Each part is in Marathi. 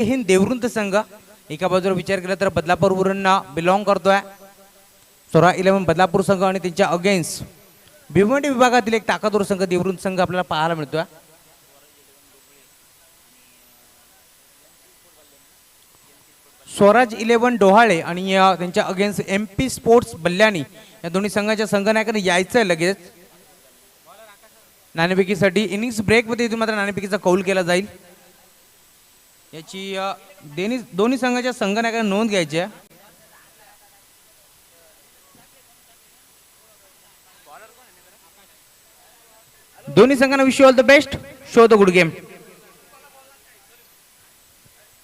हिंद देवृंद संघ एका बाजूला विचार केला तर बदलापूरवरून बिलॉंग करतोय सोरा 11 बदलापूर संघ आणि त्यांच्या अगेन्स्ट भिवंडी विभागातील एक ताकदवर संघ देवृंद संघ आपल्याला पाहायला मिळतोय। स्वराज 11 डोहाळे आणि त्यांच्या अगेन्स्ट MP स्पोर्ट्स बल्ल्याणी या दोन्ही संघाच्या संघनायकांनी यायचं लगेच नाणेफेकीसाठी। इनिंग्स ब्रेक मध्ये इथून मात्र नाणेफेकीचा कौल केला जाईल याची दोन्ही संघाच्या संघनायकांनी नोंद घ्यायची आहे। दोन्ही संघांना wish all the best, show the good game.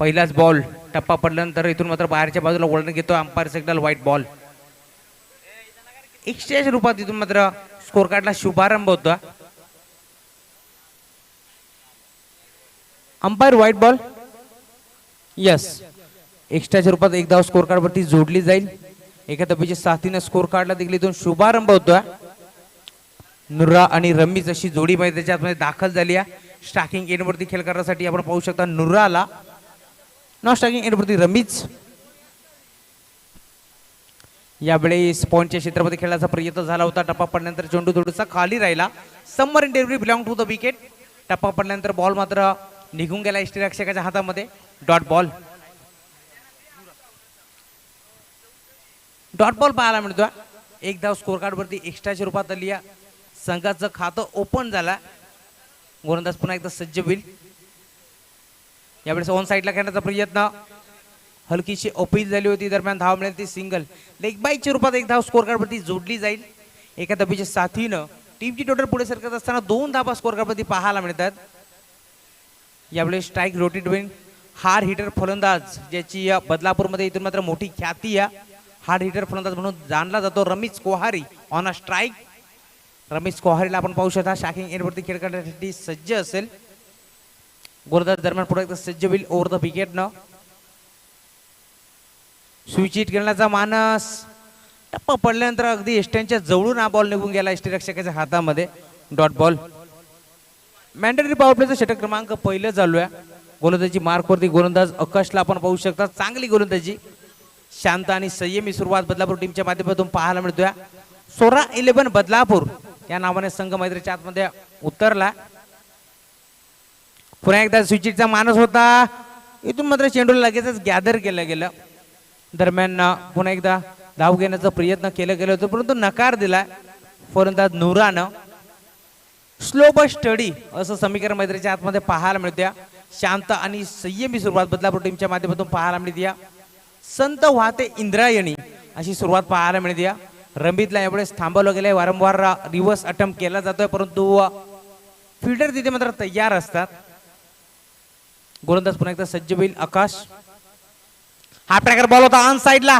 पहिलाच बॉल टप्पा पडल्यानंतर इथून मात्र बाहेरच्या बाजूला वळण घेतो umpire signal white ball. Exchange रूपात इथून मात्र स्कोर कार्डला शुभारंभ होता। अंपायर व्हाईट बॉल यस एक्स्ट्राच्या रूपात एक धाव स्कोर कार्ड वरती जोडली जाईल। एका धावेच्या साथीने स्कोर कार्डला देखील इथून शुभारंभ होतोय। नुरा आणि रमीज अशी जोडी मैदानामध्ये दाखल झाली आहे। स्ट्रायकिंग एंड वरती खेळ करण्यासाठी आपण पाहू शकता नुराला, नॉन स्ट्रायकिंग एंड वरती रमीज। यावेळेस पॉइंटच्या क्षेत्रामध्ये खेळण्याचा प्रयत्न झाला होता। टप्पा पडल्यानंतर चेंडू थोडासा खाली राहिला। Submarine delivery belong to the wicket. टप्पा पडल्यानंतर बॉल मात्र निघून गेला यष्टीरक्षकाच्या हातामध्ये। डॉट बॉल पाहायला मिळतोय। एक धाव स्कोर कार्ड वरती एक्स्ट्राच्या रूपात आली आहे। संघाचं खातं ओपन झाला। गोलंदाज पुन्हा एकदा सज्ज होईल। यावेळेस ऑन साईडला खेळण्याचा प्रयत्न हलकीशी अपील झाली होती, दरम्यान धाव मिळाली ती सिंगल। लेग बाईच्या रूपात एक धाव स्कोर कार्ड वरती जोडली जाईल। एका धावेच्या साथीनं टीमची टोटल पुढे सरकत असताना 2 धावा स्कोर कार्ड वरती पाहायला मिळतात। यावेळेस स्ट्राईक रोटेट होईल। हार्ड हिटर फलंदाज ज्याची बदलापूरमध्ये इथून मात्र मोठी ख्याती आहे। हार्ड हिटर फलंदाज म्हणून जाणला जातो Ramesh Kohari on a strike. Ramesh कोहारीला आपण पाहू शकता शॉकिंग एंड वरती खेळ करण्यासाठी सज्ज असेल। गोलंदाज दरम्यान पुढे एकदा सज्ज होईल ओव्हर द विकेट न। स्विच हिट करण्याचा मानस टप्पा पडल्यानंतर अगदी एस्ट्यांच्या जवळून हा बॉल निघून गेला यष्टीरक्षकाच्या हातामध्ये। डॉट बॉल मॅन्डेटरी पॉवर प्लेचं षटक क्रमांक पहिलं चालू आहे। गोलंदाजी मार्क वरती गोलंदाज आकाशला आपण पाहू शकता। चांगली गोलंदाजी, शांत आणि संयमी सुरुवात बदलापूर टीमच्या माध्यमातून पाहायला मिळतोय। सोरा 11 बदलापूर या नावाने संघ मैदानाच्या आतमध्ये उतरला। पुन्हा एकदा स्विचिटचा मानस होता, इथून मात्र चेंडूला लगेचच गॅदर केलं गेलं। दरम्यान पुन्हा एकदा धाव घेण्याचा प्रयत्न केलं गेलं होतं परंतु नकार दिला फलंदाज नुरानं। स्लो बट स्टडी असं समीकरण मैदानाच्या आतमध्ये पाहायला मिळते। शांत आणि संयमी सुरुवात बदलापूर टीमच्या माध्यमातून पाहायला मिळते। संत वाहते इंद्रायणी अशी सुरुवात पाहायला मिळते। रमीतला यावेळेस थांबवलं गेलंय, वारंवार रिव्हर्स अटेम्प्ट केला जातोय परंतु फिल्डर तिथे मात्र तयार असतात। गोलंदाज पुन्हा एकदा सज्ज होईल आकाश। हा ट्रॅकर बॉल होता ऑन साइडला,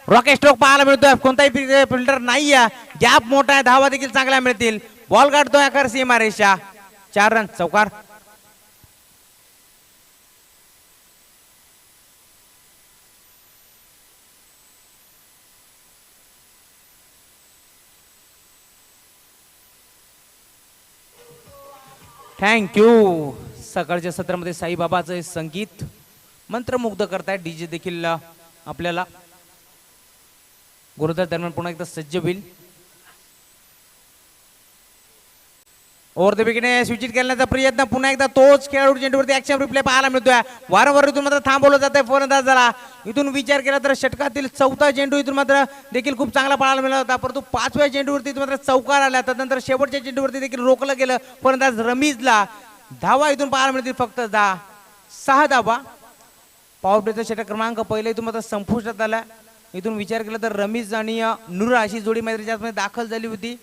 रॉकेट स्ट्रोक पाहायला मिळतोय। कोणताही फिल्डर नाही आहे, गॅप मोठा आहे, धावा देखील चांगल्या मिळतील। बॉल काढतोय आकार सीमा रेषा, 4 रन चौकार। थँक्यू। सकाळच्या सत्रामध्ये साईबाबाचं संगीत मंत्रमुग्ध करतायत, डीजे देखील आपल्याला। गोलंदाज दरम्यान पुन्हा एकदा सज्ज होईल। ओव्हर द विकेटने स्विच करण्याचा प्रयत्न, पुन्हा एकदा तोच खेळाडू चेंडूवरती ऍक्शन रिप्ले पाहायला मिळतोय। वारंवार इथून मात्र थांबवलं जातंय फलंदाजाला। इथून विचार केला तर षटकातील 4था चेंडू इथून मात्र देखील खूप चांगला पाहायला मिळाला होता परंतु 5व्या चेंडूवरती इथून मात्र चौकार आला। त्यानंतर शेवटच्या चेंडूवरती देखील रोखलं गेलं फलंदाज रमीजला। धावा इथून पाहायला मिळतील फक्त 6 धावा। पॉवर प्लेचा षटक क्रमांक पहिला इथून मात्र संपुष्टात आला। इथून विचार केला तर रमीज आणि नुरा अशी जोडी मैदानाच्या आतमध्ये दाखल झाली होती।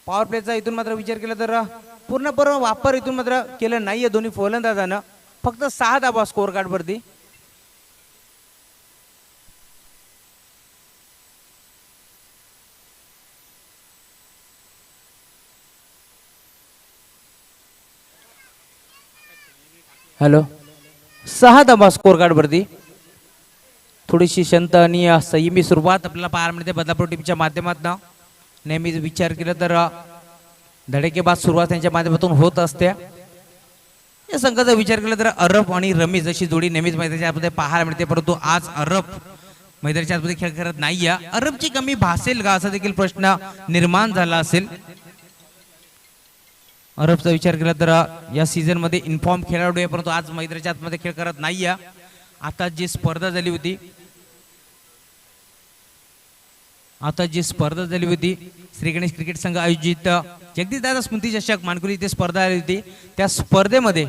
पॉवर प्लेचा इथून मात्र विचार केला तर पूर्णपणे वापर इथून मात्र केलं नाहीये दोन्ही फलंदाजांना। फक्त 6 धावा स्कोर कार्ड वरती। हॅलो, 6 धावा स्कोर कार्ड वरती। थोडीशी शांत आणि संयमी सुरुवात आपल्याला पाहायला मिळते बदलापूर टीमच्या माध्यमातून। नेहमीच विचार केला तर धडकेबाज सुरुवात त्यांच्या माध्यमातून होत असते। या संघाचा विचार केला तर अरब आणि रमेश अशी जोडी नेहमीच मैदानाच्या आतमध्ये पाहायला मिळते, परंतु आज अरब मैदानाच्या आतमध्ये खेळ करत नाही. अरबची कमी भासेल का असा देखील प्रश्न निर्माण झाला असेल. अरबचा विचार केला तर या सीझन मध्ये इन्फॉर्म खेळाडू आहे, परंतु आज मैदानाच्या आतमध्ये खेळ करत नाही. आता जी स्पर्धा झाली होती श्री गणेश क्रिकेट संघ आयोजित जगदीश दादा स्मृती चषक मानकुली इथे स्पर्धा आली होती. त्या स्पर्धेमध्ये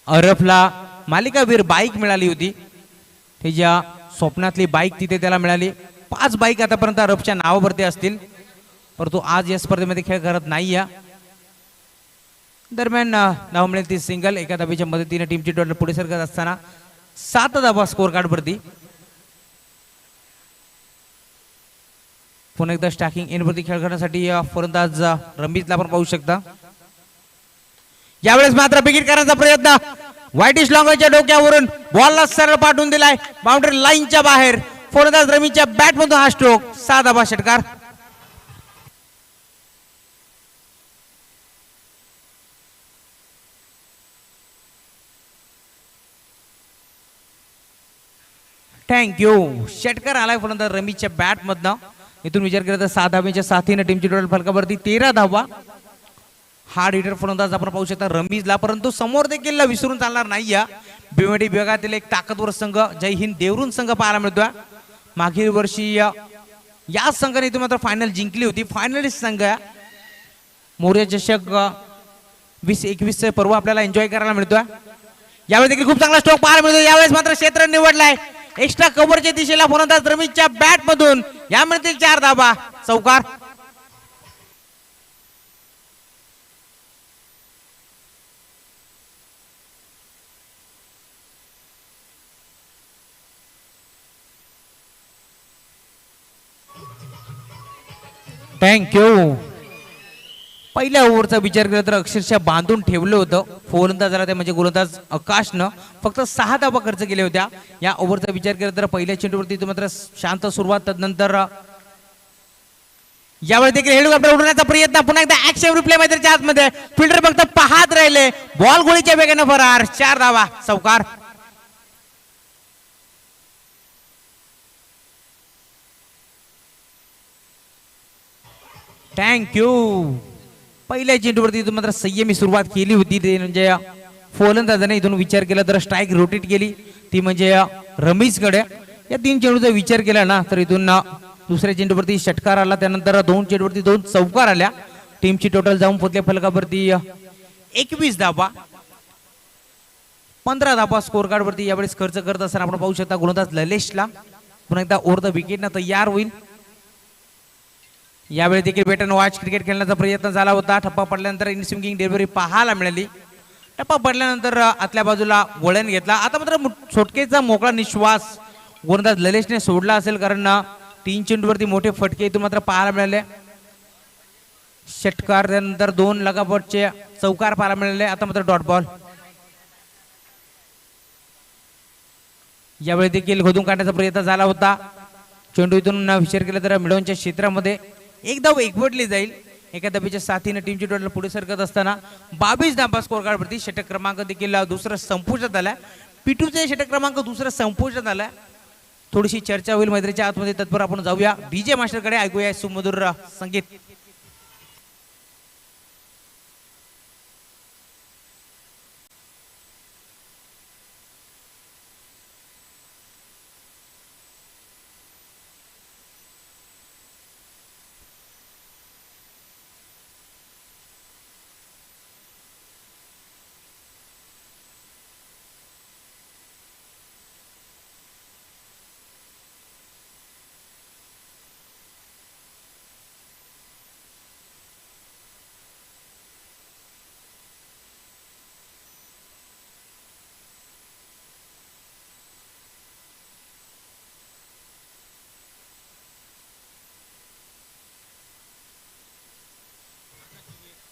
अरबला मालिकावीर बाईक मिळाली होती. त्याच्या स्वप्नातली बाईक तिथे त्याला मिळाली. 5 बाईक आतापर्यंत अरबच्या नावावरती असतील, परंतु आज या स्पर्धेमध्ये खेळ करत नाही. दरम्यान नाव मिळेल ती सिंगल. एका धाबेच्या मदतीने टीमची टोटल पुढे सरकत असताना 7 धाबा स्कोर कार्ड वरती. पुन्हा एकदा स्टॅकिंग इन वरती खेळ करण्यासाठी फलंदाज रमेशला आपण पाहू शकता. यावेळेस मात्र विकेट करण्याचा प्रयत्न, व्हाईटिश लॉंगच्या डोक्यावरून बॉलला सरळ पाठवून दिलाय बाउंड्री लाईनच्या बाहेर. फलंदाज रमेशच्या बॅट मधून हा स्ट्रोक, 6 धाबा षटकार. थँक्यू. षटकार आलाय फलंदाज रमेशच्या बॅट मधनं. इथून विचार केला तर 6 धाब्याच्या साथीने टीमची टोटल फलकावरती 13 धावा. हार्ड हिटर फलंदाज आपण पाहू शकता रमेशला, परंतु समोर देखील विसरून चालणार नाही. भिवंडी विभागातील एक ताकदवर संघ जय हिंद देवरून संघ पाहायला मिळतोय. मागील वर्षी या संघाने इथून मात्र फायनल जिंकली होती. फायनलिस्ट संघ मौर्य चषक 2021 चे पर्व आपल्याला एन्जॉय करायला मिळतोय. यावेळी देखील खूप चांगला स्ट्रोक पाहायला मिळतोय. यावेळेस मात्र क्षेत्र निवडलाय एक्स्ट्रा कव्हरच्या दिशेला फलंदाज रमेशच्या बॅट मधून. यामध्ये 4 धाबा, चौकार. थँक्यू. पहिल्या ओव्हरचा विचार केला तर अक्षरशः बांधून ठेवलं होतं फलंदाजाला, ते म्हणजे गोलंदाज आकाशनं फक्त 6 धाबा खर्च केल्या होत्या. या ओव्हरचा विचार केला तर पहिल्या चेंडूवरती मात्र शांत सुरुवात. तदनंतर यावेळी देखील हेलिकॉप्टर उडवण्याचा प्रयत्न. पुन्हा एकदा ऍक्शन रिप्ले मैदानाच्या आतमध्ये. फिल्डर फक्त पाहत राहिले. बॉल गोळीच्या वेगाने फरार. 4 धाबा, चौकार. थँक्यू. पहिल्या चेंडूवरती इथून मात्र संयमी सुरुवात केली होती. ते म्हणजे फलंदाजाने इथून विचार केला तर स्ट्राईक रोटेट केली, ती म्हणजे रमेशकडे. या 3 चेंडूचा विचार केला ना तर इथून दुसऱ्या चेंडूवरती षटकार आला. त्यानंतर 2 चेंडूवरती 2 चौकार आल्या. टीमची टोटल जाऊन पोहोचल्या फलकावरती 21 धाबा. 15 धाबा स्कोर कार्ड वरती यावेळेस खर्च करत असताना आपण पाहू शकता गोलंदाज ललेशला पुन्हा एकदा ओव्हर द विकेटनं तयार होईल. यावेळी देखील बेटन वॉच क्रिकेट खेळण्याचा प्रयत्न झाला होता. ठप्पा पडल्यानंतर इन स्विंगिंग डिलिव्हरी पाहायला मिळाली. टप्पा पडल्यानंतर आतल्या बाजूला वळण घेतला. आता मात्र छोटकेचा मोकळा निश्वास गोलंदाज ललेशने सोडला असेल, कारण 3 चेंडूवरती मोठे फटके इथून मात्र पाहायला मिळाले. षटकार त्यानंतर 2 लगापटचे चौकार पाहायला मिळाले. आता मात्र डॉट बॉल. यावेळी देखील खोदून काढण्याचा प्रयत्न झाला होता. चेंडू इथून विचार केला तर मिडॉनच्या क्षेत्रामध्ये एक धाव एकवटली जाईल. एका धाबीच्या साथीने टीमची टोटल पुढे सरकत असताना 22 धाबा स्कोर कार्ड वरती. षटक क्रमांक देखील दुसरा संपुष्टात आलाय. पिटूचे षटक क्रमांक दुसरा संपुष्टात आलाय. थोडीशी चर्चा होईल मैत्रीच्या आतमध्ये, तत्पर आपण जाऊया डीजे मास्टरकडे. ऐकूया सुमधुर संगीत.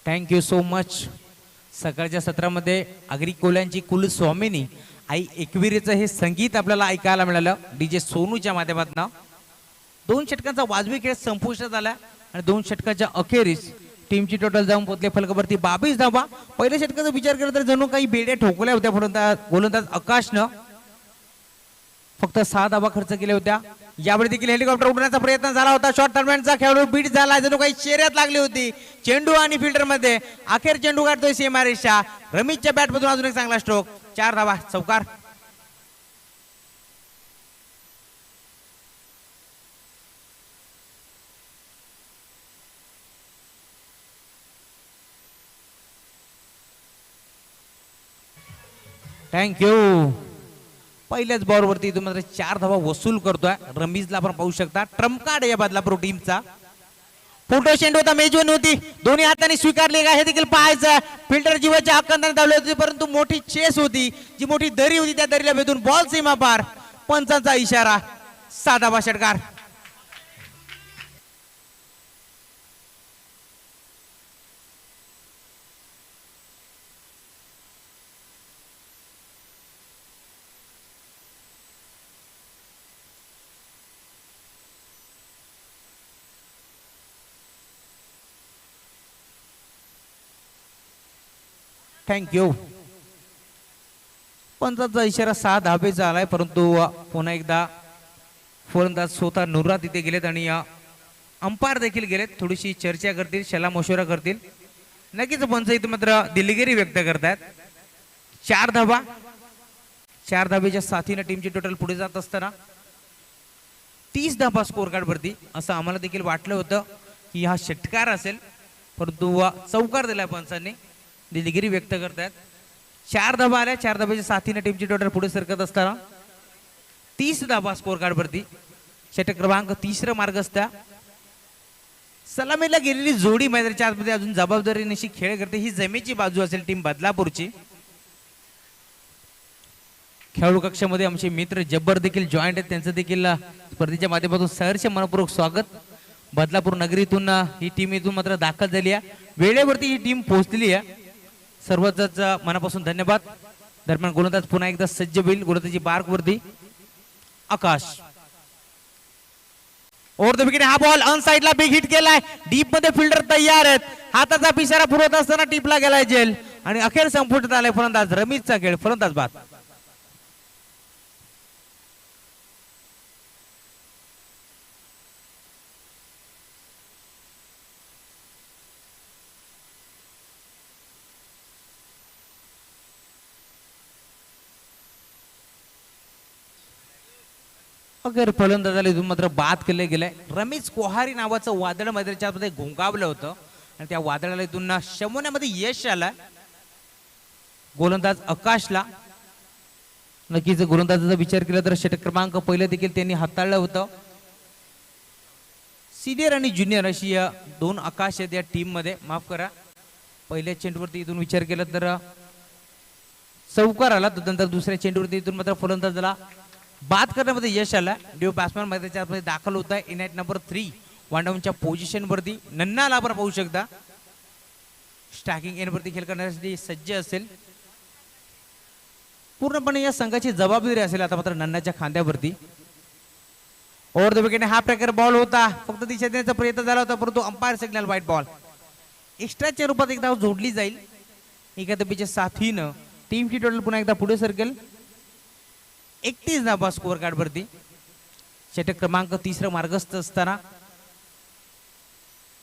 Thank you so much. सकाळच्या सत्रामध्ये आगरी कोल्यांची कुलस्वामिनी आई एकविरेचं हे संगीत आपल्याला ऐकायला मिळालं डीजे सोनूच्या माध्यमातून. 2 षटकांचा वाजवी खेळ संपुष्टात आला आणि 2 षटकाच्या अखेरीस टीमची टोटल जाऊन पोहोचले फलकावरती 22 धावा. पहिल्या षटकाचा विचार केला तर जणू काही बेड्या ठोकल्या होत्या गोलंदाज आकाशनं. फक्त 6 धावा खर्च केल्या होत्या. यावेळी देखील हेलिकॉप्टर उडवण्याचा प्रयत्न झाला होता. शॉर्ट टर्नमेंटचा खेळाडू बीट झाला. जणू काही शर्यत लागली होती चेंडू आणि फिल्डर मध्ये. अखेर चेंडू काढतोय सीमारेषा. रमेशच्या बॅट मधून अजून एक चांगला स्ट्रोक. 4 धावा चौकार. थँक्यू. पहिल्याच बॉलवरती तुम्ही मात्र 4 धावा वसूल करतोय. रमीजला आपण पाहू शकता. ट्रम्प कार्ड या बदलापूर टीमचा. फोटो चेंडू होता. मेजवानी होती. दोन्ही हातांनी स्वीकारली का हे देखील पाहायचं. फिल्डर जीवाच्या हक्कांनी धावले होते परंतु मोठी चेस होती. जी मोठी दरी होती त्या दरीला भेदून बॉल सीमा पार. पंचांचा इशारा. 6 धावा षटकार. थँक्यू. पंचांचा इशारा 6 धाबेचा आलाय परंतु पुन्हा एकदा फलंदाज स्वतः नुरा तिथे गेलेत आणि अंपायर देखील गेलेत. थोडीशी चर्चा करतील, सल्ला मशवरा करतील. नक्कीच पंच इथे मात्र दिलगिरी व्यक्त करतात. 4 धावा. 4 धाबेच्या साथीने टीमची टोटल पुढे जात असताना 30 धाबा स्कोर कार्ड वरती असं आम्हाला देखील वाटलं होतं की हा षटकार असेल परंतु चौकार दिलाय पंचांनी. दिलगिरी व्यक्त करतात. 4 धाबा आल्या. 4 धाब्याच्या साथीने टीमची टोटल पुढे सरकत असताना 30 धाबा स्कोर कार्ड वरती. षटक क्रमांक 3 मार्गस्थ. सलामीला गेलेली जोडी मैदानाच्या आतमध्ये अजून जबाबदारीनिशी खेळ करते. ही जमेची बाजू असेल टीम बदलापूरची. खेळाडू कक्षामध्ये आमचे मित्र जब्बर देखील जॉईंट आहेत. त्यांचं देखील स्पर्धेच्या माध्यमातून सहर्ष मनपूर्वक स्वागत. बदलापूर नगरीतून ही टीम इथून मात्र दाखल झाली आहे. वेळेवरती ही टीम पोहोचलेली आहे. सर्वच मनापासून धन्यवाद. दरम्यान गोलंदाज पुन्हा एकदा सज्ज होईल. गोलंदाजी बार्क वरती आकाश. Over the wicket. हा बॉल ऑन साइडला बिग हिट केलाय. डीप मध्ये फिल्डर तयार आहेत. हाताचा पिसारा पुरवत असताना टिपला गेलाय जेल आणि अखेर संपुष्टात आलाय फलंदाज रमीजचा खेळ. फलंदाज बाद. अगर फलंदाजाला इथून मात्र बाद केले गेले. रमेश कोहारी नावाचं वादळ मैदानाच्या मध्ये घोंगावलं होतं आणि त्या वादळाला इथून शमवण्यामध्ये यश आलं. गोलंदाज आकाशला. नक्कीच गोलंदाजाचा विचार केला तर षटक क्रमांक पहिलं देखील त्यांनी हाताळलं होतं. सिनियर आणि ज्युनियर अशी 2 आकाश आहेत या टीम मध्ये. माफ करा. पहिल्या चेंडूवरती इथून विचार केला तर चौकार आला. त्यानंतर दुसऱ्या चेंडूवरती इथून मात्र फलंदाजाला बाद करण्यामध्ये यश आला. ड्यू बॅट्समॅन मैदानाच्या आतमध्ये दाखल होत आहे. इनॅट नंबर 3 वनडाऊनच्या पोझिशन वरती. नन्नाला आपण पाहू शकता. स्टॅकिंग एंड वरती खेळ करण्यासाठी सज्ज असेल. पूर्णपणे या संघाची जबाबदारी असेल आता मात्र नन्नाच्या खांद्यावरती. Over the wicket. हा प्रकार बॉल होता. फक्त दिशा देण्याचा प्रयत्न झाला होता परंतु अंपायर सिग्नल व्हाईट बॉल. एक्स्ट्राच्या रूपात एक धाव जोडली जाईल. एका धाबेच्या साथीनं टीमची टोटल पुन्हा एकदा पुढे सरकेल. 31 धाबा स्कोअर कार्ड वरती. षटक क्रमांक 3 मार्गस्थ असताना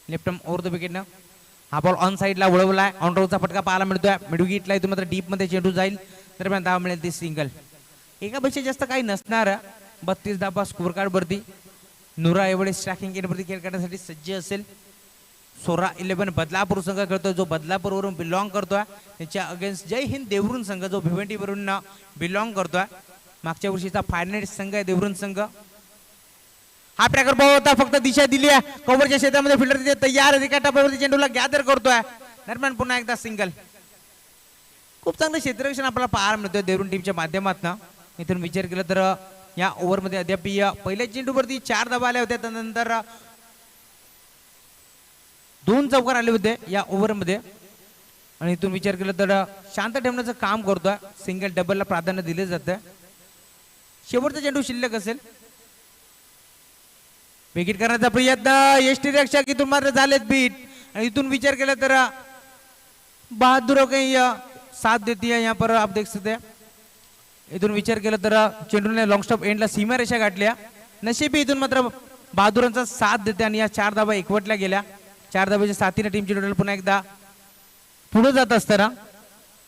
लेफ्ट ओव्हर द विकेटनं हा बॉल ऑन साइडला वळवलाय. ऑन रोडचा फटका पाहायला मिळतोय. मिडविकेटला इथून मात्र डीप मध्ये चेंडू जाईल. दरम्यान धाव मिळेल ती सिंगल. एकापेक्षा जास्त काही नसणार. 32 धाबा स्कोअर कार्ड वरती. नुरा एवढे स्ट्रायकिंग एंड वरती खेळ करण्यासाठी सज्ज असेल. सोरा 11 बदलापूर संघ खेळतोय जो बदलापूरवरून बिलॉंग करतोय. त्याच्या अगेन्स्ट जय हिंद देवरुण संघ जो भिवंडीवरून बिलॉंग करतोय. मागच्या वर्षीचा फायनल संघ आहे देवरुण संघ. हा प्रकार बॉल होता. फक्त दिशा दिली आहे. कव्हरच्या क्षेत्रामध्ये फिल्डर तिथे तयार आहे. एका टप्प्यावरती चेंडूला गॅदर करतोय. दरम्यान पुन्हा एकदा सिंगल. खूप चांगलं क्षेत्ररक्षण आपल्याला पाहायला मिळतोय देवरुण टीमच्या माध्यमातून. इथून विचार केला तर या ओव्हर मध्ये अद्याप पहिल्या चेंडूवरती 4 धावा आल्या होत्या. त्यानंतर 2 चौकार आले होते या ओव्हर मध्ये आणि इथून विचार केला तर शांत ठेवण्याचं काम करतोय. सिंगल डबलला प्राधान्य दिले जातं. शेवटचा चेंडू शिल्लक असेल. विकेट करण्याचा प्रयत्न. यष्टी रक्षक इथून मात्र झालेत बीट. आणि इथून विचार केला तर बहादुर काही साथ देती है यहाँ पर आप देख सकते हैं. इथून विचार केला तर चेंडूने लॉंग स्टॉप एंडला सीमारेषा गाठल्या. नशिबी इथून मात्र बहादुरांचा साथ देते आणि या 4 धाबा एकवटल्या गेल्या. 4 धाब्याच्या साथीने टीमची टोटल पुन्हा एकदा पुढे जात असताना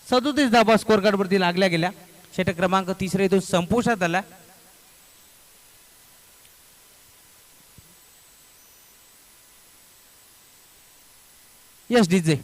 37 धाबा स्कोर कार्ड वरती लागल्या गेल्या. षटक क्रमांक 3 इथून संपुष्टात आला. Yes DJ.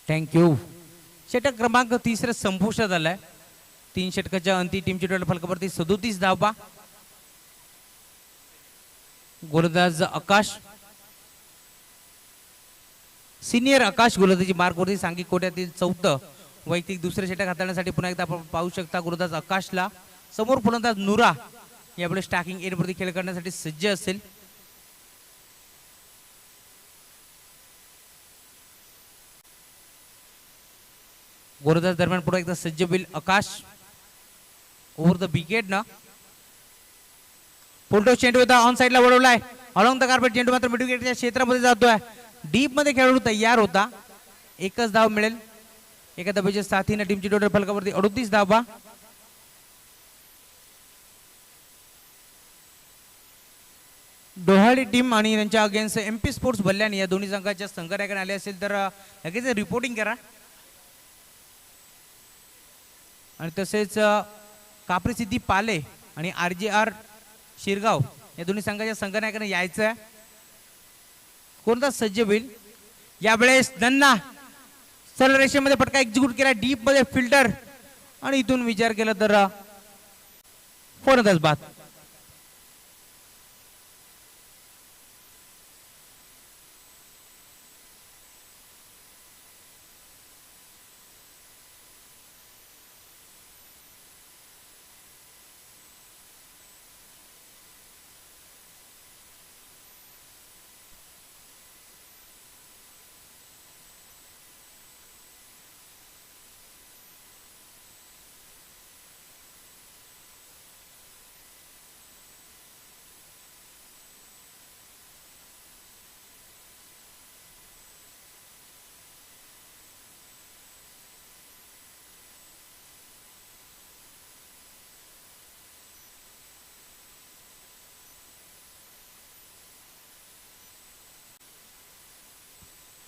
थँक्यू. षटक क्रमांक 3 संपुष्टात आलाय. 3 षटकाच्या अंती टीमची टोटल फलकावरती 37 धावा. गोलंदाज आकाश सिनियर आकाश गोलंदाजी मार्कवरती सांघिक कोट्यातील 4थं वैयक्तिक दुसरे षटक हाताळण्यासाठी पुन्हा एकदा आपण पाहू शकता. गोलंदाज आकाशला समोर फलंदाज नुरा यावेळी स्टॅकिंग एंडवरती खेळ करण्यासाठी सज्ज असेल. गोलंदाज दरम्यान पुढे एकदा सज्ज होईल आकाश. ओव्हर द विकेट ना फुलटो चेंडू होता ऑन साइडला वळवलाय. अलॉंग द कार्पेट चेंडू मात्र मिड विकेटच्या क्षेत्रामध्ये जातोय. डीप मध्ये खेळाडू तयार होता. एकच धाव मिळेल. एका धावेच्या साथीने टीमची टोटल फलकावरती 38 धावा. डोहाळी टीम आणि त्यांच्या अगेन्स्ट एमपी स्पोर्ट्स बल्ल्याने या दोन्ही संघाच्या संघनायकाने आले असेल तर लगेच रिपोर्टिंग करा. आणि तसेच कापरी सिद्धी पाले आणि RJR शिरगाव या दोन्ही संघाच्या संघनायकाने यायचं आहे. कोणता सज्ज होईल यावेळेस. नन्ना सरळ रेषेमध्ये फटका एक्झिक्यूट केला. डीप मध्ये फिल्टर आणि इथून विचार केला तर फलंदाज बाद.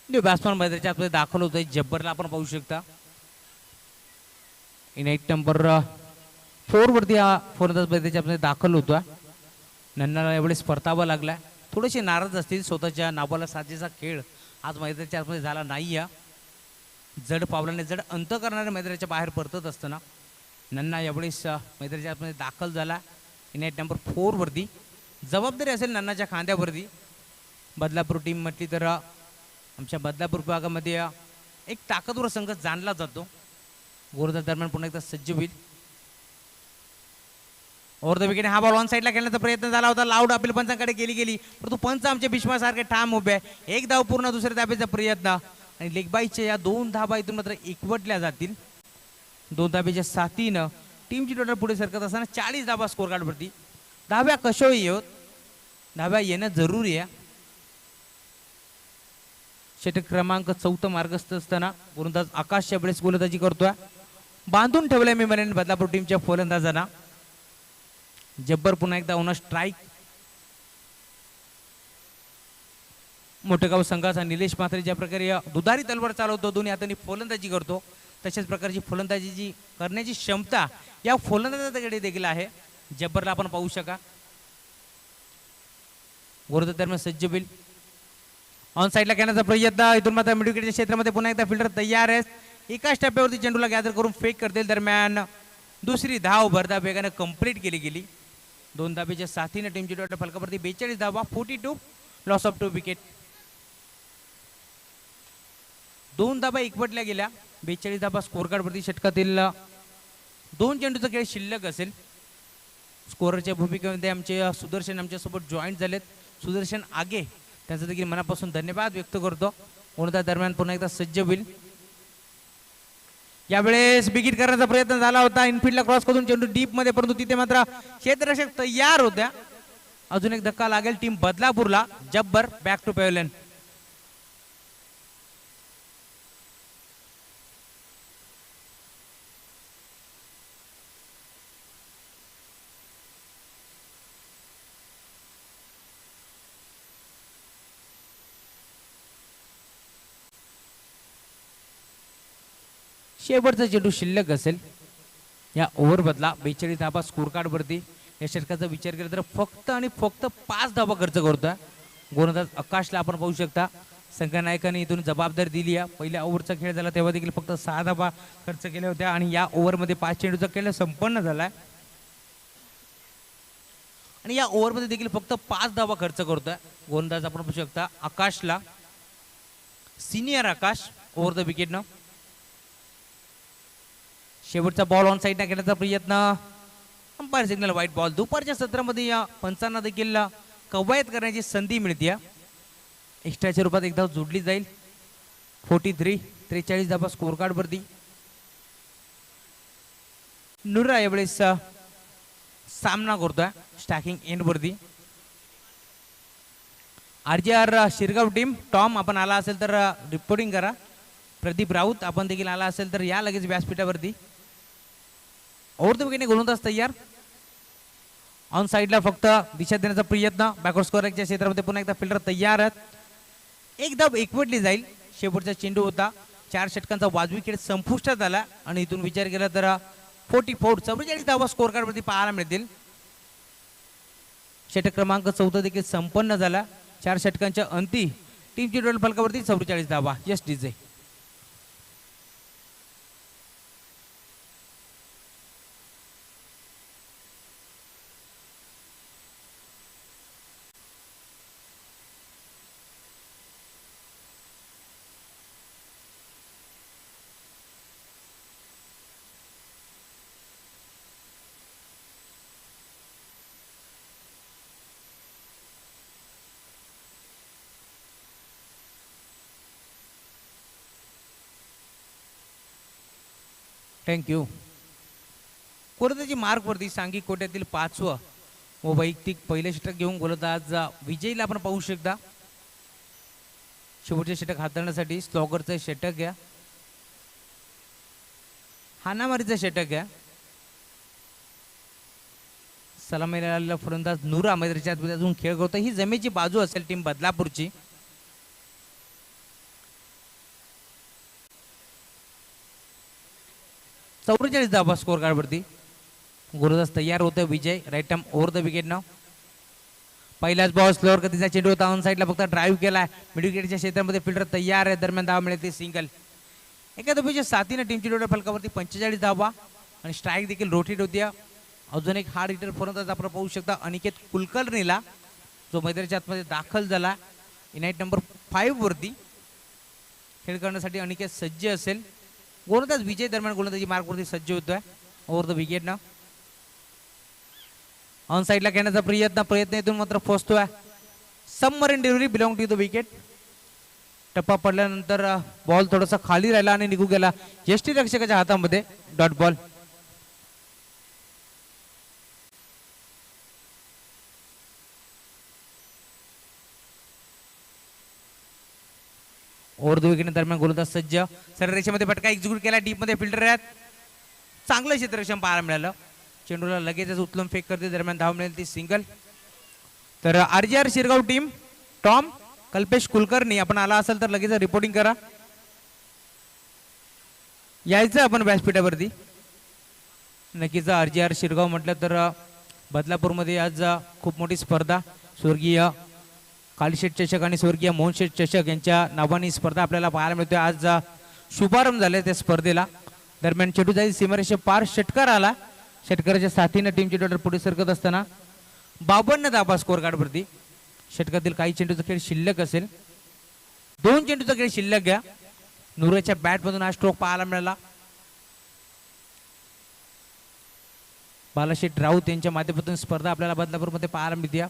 बॅट्समॅन मैदानाच्या आतमध्ये दाखल होतोय. जब्बरला आपण पाहू शकता. इनाईट नंबर 4 वरती हा फलंदाज मैदानाच्या आतमध्ये दाखल होतोय. नन्नाला यावेळेस परतावा लागलाय. थोडेसे नाराज असतील. स्वतःच्या नावाला साजेसा खेळ आज मैदानाच्या आतमध्ये झाला नाही. जड पावलाने जड अंत करणाऱ्या मैदानाच्या बाहेर परतत असताना नन्ना यावेळेस मैदानाच्या आतमध्ये दाखल झाला. इनाईट नंबर 4 वरती जबाबदारी असेल नन्नाच्या खांद्यावरती. बदलापूर टीम म्हटली तर आमच्या बदलापूर विभागामध्ये एक ताकदवर संघ जाणला जातो. गोलंदाज दरम्यान पुन्हा एकदा सज्ज होईल. ओव्हर द विकेट हा बॉल ऑन साईडला खेळण्याचा प्रयत्न झाला होता. लाऊड अपील पंचांकडे गेली परंतु पंच आमच्या भीष्मासारखे ठाम उभे आहे. एक धाव पूर्ण दुसऱ्या धाब्याचा प्रयत्न आणि लेगबाईच्या या 2 धाबा इथून मात्र एकवटल्या जातील. 2 धाब्याच्या साथीनं टीमची टोटल पुढे सरकत असताना 40 धाबा स्कोर कार्डवरती. धाब्या कशाही येत धाब्या येणं जरुरी आहे. षटक क्रमांक 4 मार्गस्थ असताना गोलंदाज आकाश यावेळेस गोलंदाजी करतोय. बांधून ठेवलंय मी म्हणेन बदलापूर टीमच्या फलंदाजांना. जब्बर पुन्हा एकदा ऑन स्ट्राईक. मोठेगाव संघाचा निलेश मात्रे ज्या प्रकारे दुधारी तलवार चालवतो, दोन्ही हातांनी फलंदाजी करतो, तशाच प्रकारची फलंदाजी करण्याची क्षमता या फलंदाजाकडे देखील आहे. जब्बरला आपण पाहू शका. गोलंदाज दरम्यान सज्ज होईल. ऑन साईडला घेण्याचा प्रयत्न. इथून मात्र मिड विकेटच्या क्षेत्रामध्ये पुन्हा एकदा फिल्डर तयार आहे. एकाच टप्प्यावरती चेंडूला गॅदर करून फेक करतील. दरम्यान दुसरी धाव भरधाव वेगाने कंप्लीट केली गेली. 2 धाबेच्या साथीने टीमची टोटल फलकावरती 42 धावा, 42 लॉस ऑफ 2 विकेट. 2 धाबा एकवटल्या गेल्या. 42 धाबा स्कोर कार्डवरती. षटकातील 2 चेंडूचा खेळ शिल्लक असेल. स्कोररच्या भूमिकेमध्ये आमचे सुदर्शन आमच्यासोबत जॉईंट झालेत. सुदर्शन आगे त्यांचा देखील मनापासून धन्यवाद व्यक्त करतो. कोणत्या दरम्यान पुन्हा एकदा सज्ज होईल. यावेळेस बिगिट करण्याचा प्रयत्न झाला होता इनफिल्डला क्रॉस करून चेंडू डीप मध्ये, परंतु तिथे मात्र क्षेत्ररक्षक तयार होत्या. अजून एक धक्का लागेल टीम बदलापूरला. Jabbar back to pavilion. शेवटचा चेंडू शिल्लक असेल या ओव्हर बदला. 42 धाबा स्कोर कार्ड वरती. या षटकाचा विचार केला तर फक्त आणि फक्त 5 धाबा खर्च करतोय गोलंदाज आकाशला. आपण पाहू शकता संघनायकाने इथून जबाबदारी दिली आहे. पहिल्या ओव्हरचा खेळ झाला तेव्हा देखील फक्त 6 धाबा खर्च केल्या होत्या आणि या ओव्हरमध्ये 5 चेंडूचा खेळ संपन्न झालाय आणि या ओव्हरमध्ये देखील फक्त 5 धाबा खर्च करतोय गोलंदाज. आपण पाहू शकता आकाशला. Senior Akash over the wicket न. शेवटचा बॉल ऑन साईडने घेण्याचा प्रयत्न. Umpire signal white ball. दुपारच्या सत्रामध्ये या पंचांना देखील कवायत करण्याची संधी मिळते. एक्स्ट्राच्या रूपात एकदा जोडली जाईल. 43 धाबा स्कोर कार्ड वरती. नुरा यावेळेस सामना करतोय स्टॅकिंग एंड वरती. RJR Shirgaon team. टॉम आपण आला असेल तर रिपोर्टिंग करा. प्रदीप राऊत आपण देखील आला असेल तर या लगेच व्यासपीठावरती. ओव्हर द विकेटने गोलंदाज तयार. ऑन साईडला फक्त दिशा देण्याचा प्रयत्न. बॅकवर्ड स्कोअरच्या क्षेत्रामध्ये पुन्हा एकदा फिल्डर तयार आहेत. एकदा एकवटली जाईल. शेवटचा चेंडू होता. 4 षटकांचा वाजवी खेळ संपुष्टात आला आणि इथून विचार केला तर 44 धावा स्कोर कार्ड वरती पाहायला मिळतील. षटक क्रमांक 14 देखील संपन्न झाला. 4 षटकांच्या अंती टीमची टोटल फलकावरती 44 धावा. Yes DJ. थँक्यू. कोरदाची मार्क वरती सांघिक कोट्यातील 5वं व वैयक्तिक पहिले षटक घेऊन गोलंदाज विजयला आपण पाहू शकता. शेवटचे षटक हाताळण्यासाठी स्लॉगरचं षटक घ्या. हानामारीचं षटक घ्या. सलामीला आलेला फलंदाज नूरा मैदानाच्या आतमध्ये अजून खेळ करतो. ही जमेची बाजू असेल टीम बदलापूरची. चौवेचाळीस धावा स्कोर कार्ड वरती. गोलंदाज तयार होतोय Vijay. Right arm over the wicket नाव. पहिलाच बॉल स्लोअर गतीचा चेंडू होता. ऑन साईडला फक्त ड्राईव्ह केलाय. मिड विकेटच्या क्षेत्रामध्ये फिल्डर तयार आहे. दरम्यान धावा मिळते सिंगल. एका धावेच्या साथीने टीमची टोटल फलकावरती 45 धावा आणि स्ट्राईक देखील रोटेट होती. अजून एक हार्ड हिटर फलंदाज आपण पाहू शकता अनिकेत कुलकर्णीला, जो मैदानाच्या आतमध्ये दाखल झाला इनाईट नंबर 5 वरती. खेळ करण्यासाठी अनिकेत सज्ज असेल. गोलंदाज विजय दरम्यान गोलंदाजी मार्कवरती सज्ज होतोय ओव्हर द विकेट ना. ऑन साईडला खेळण्याचा प्रयत्न इथून मात्र फसतोय. Submarine delivery belong to the wicket. टप्पा पडल्यानंतर बॉल थोडासा खाली राहिला आणि निघून गेला यष्टीरक्षकाच्या हातामध्ये. Dot ball. Over the wicket दरम्यान गोलंदाज सज्ज. सरळ रेषेमध्ये फटका एक्झिक्यूट केला. डीप मध्ये फिल्डर आहेत. चांगलं क्षेत्ररक्षण पाहायला मिळालं. चेंडूला लगेचच उचलून फेक करते. दरम्यान धाव मिळेल ती सिंगल. तर RJR Shirgaon team. Tom, Kalpesh Kulkarni आपण आला असेल तर लगेच रिपोर्टिंग करा. यायचं आपण व्यासपीठावरती. नक्कीच RJR शिरगाव म्हटलं तर बदलापूरमध्ये आज खूप मोठी स्पर्धा. स्वर्गीय कालीशेठ चषक आणि स्वर्गीय मोहनशेठ चषक यांच्या नावाने स्पर्धा आपल्याला पाहायला मिळते. आज शुभारंभ झाले त्या स्पर्धेला. दरम्यान चेंडू जाईल सीमारेषे पार. षटकार आला. षटकाराच्या साथीने टीमची टोटल पुढे सरकत असताना 52 धावा स्कोर कार्ड वरती. षटकातील काही चेंडूचा खेळ शिल्लक असेल. 2 चेंडूचा खेळ शिल्लक घ्या. नुराच्या बॅट मधून हा स्ट्रोक पाहायला मिळाला. बालाशेठ राऊत यांच्या माध्यमातून स्पर्धा आपल्याला बदलापूरमध्ये पाहायला मिळते.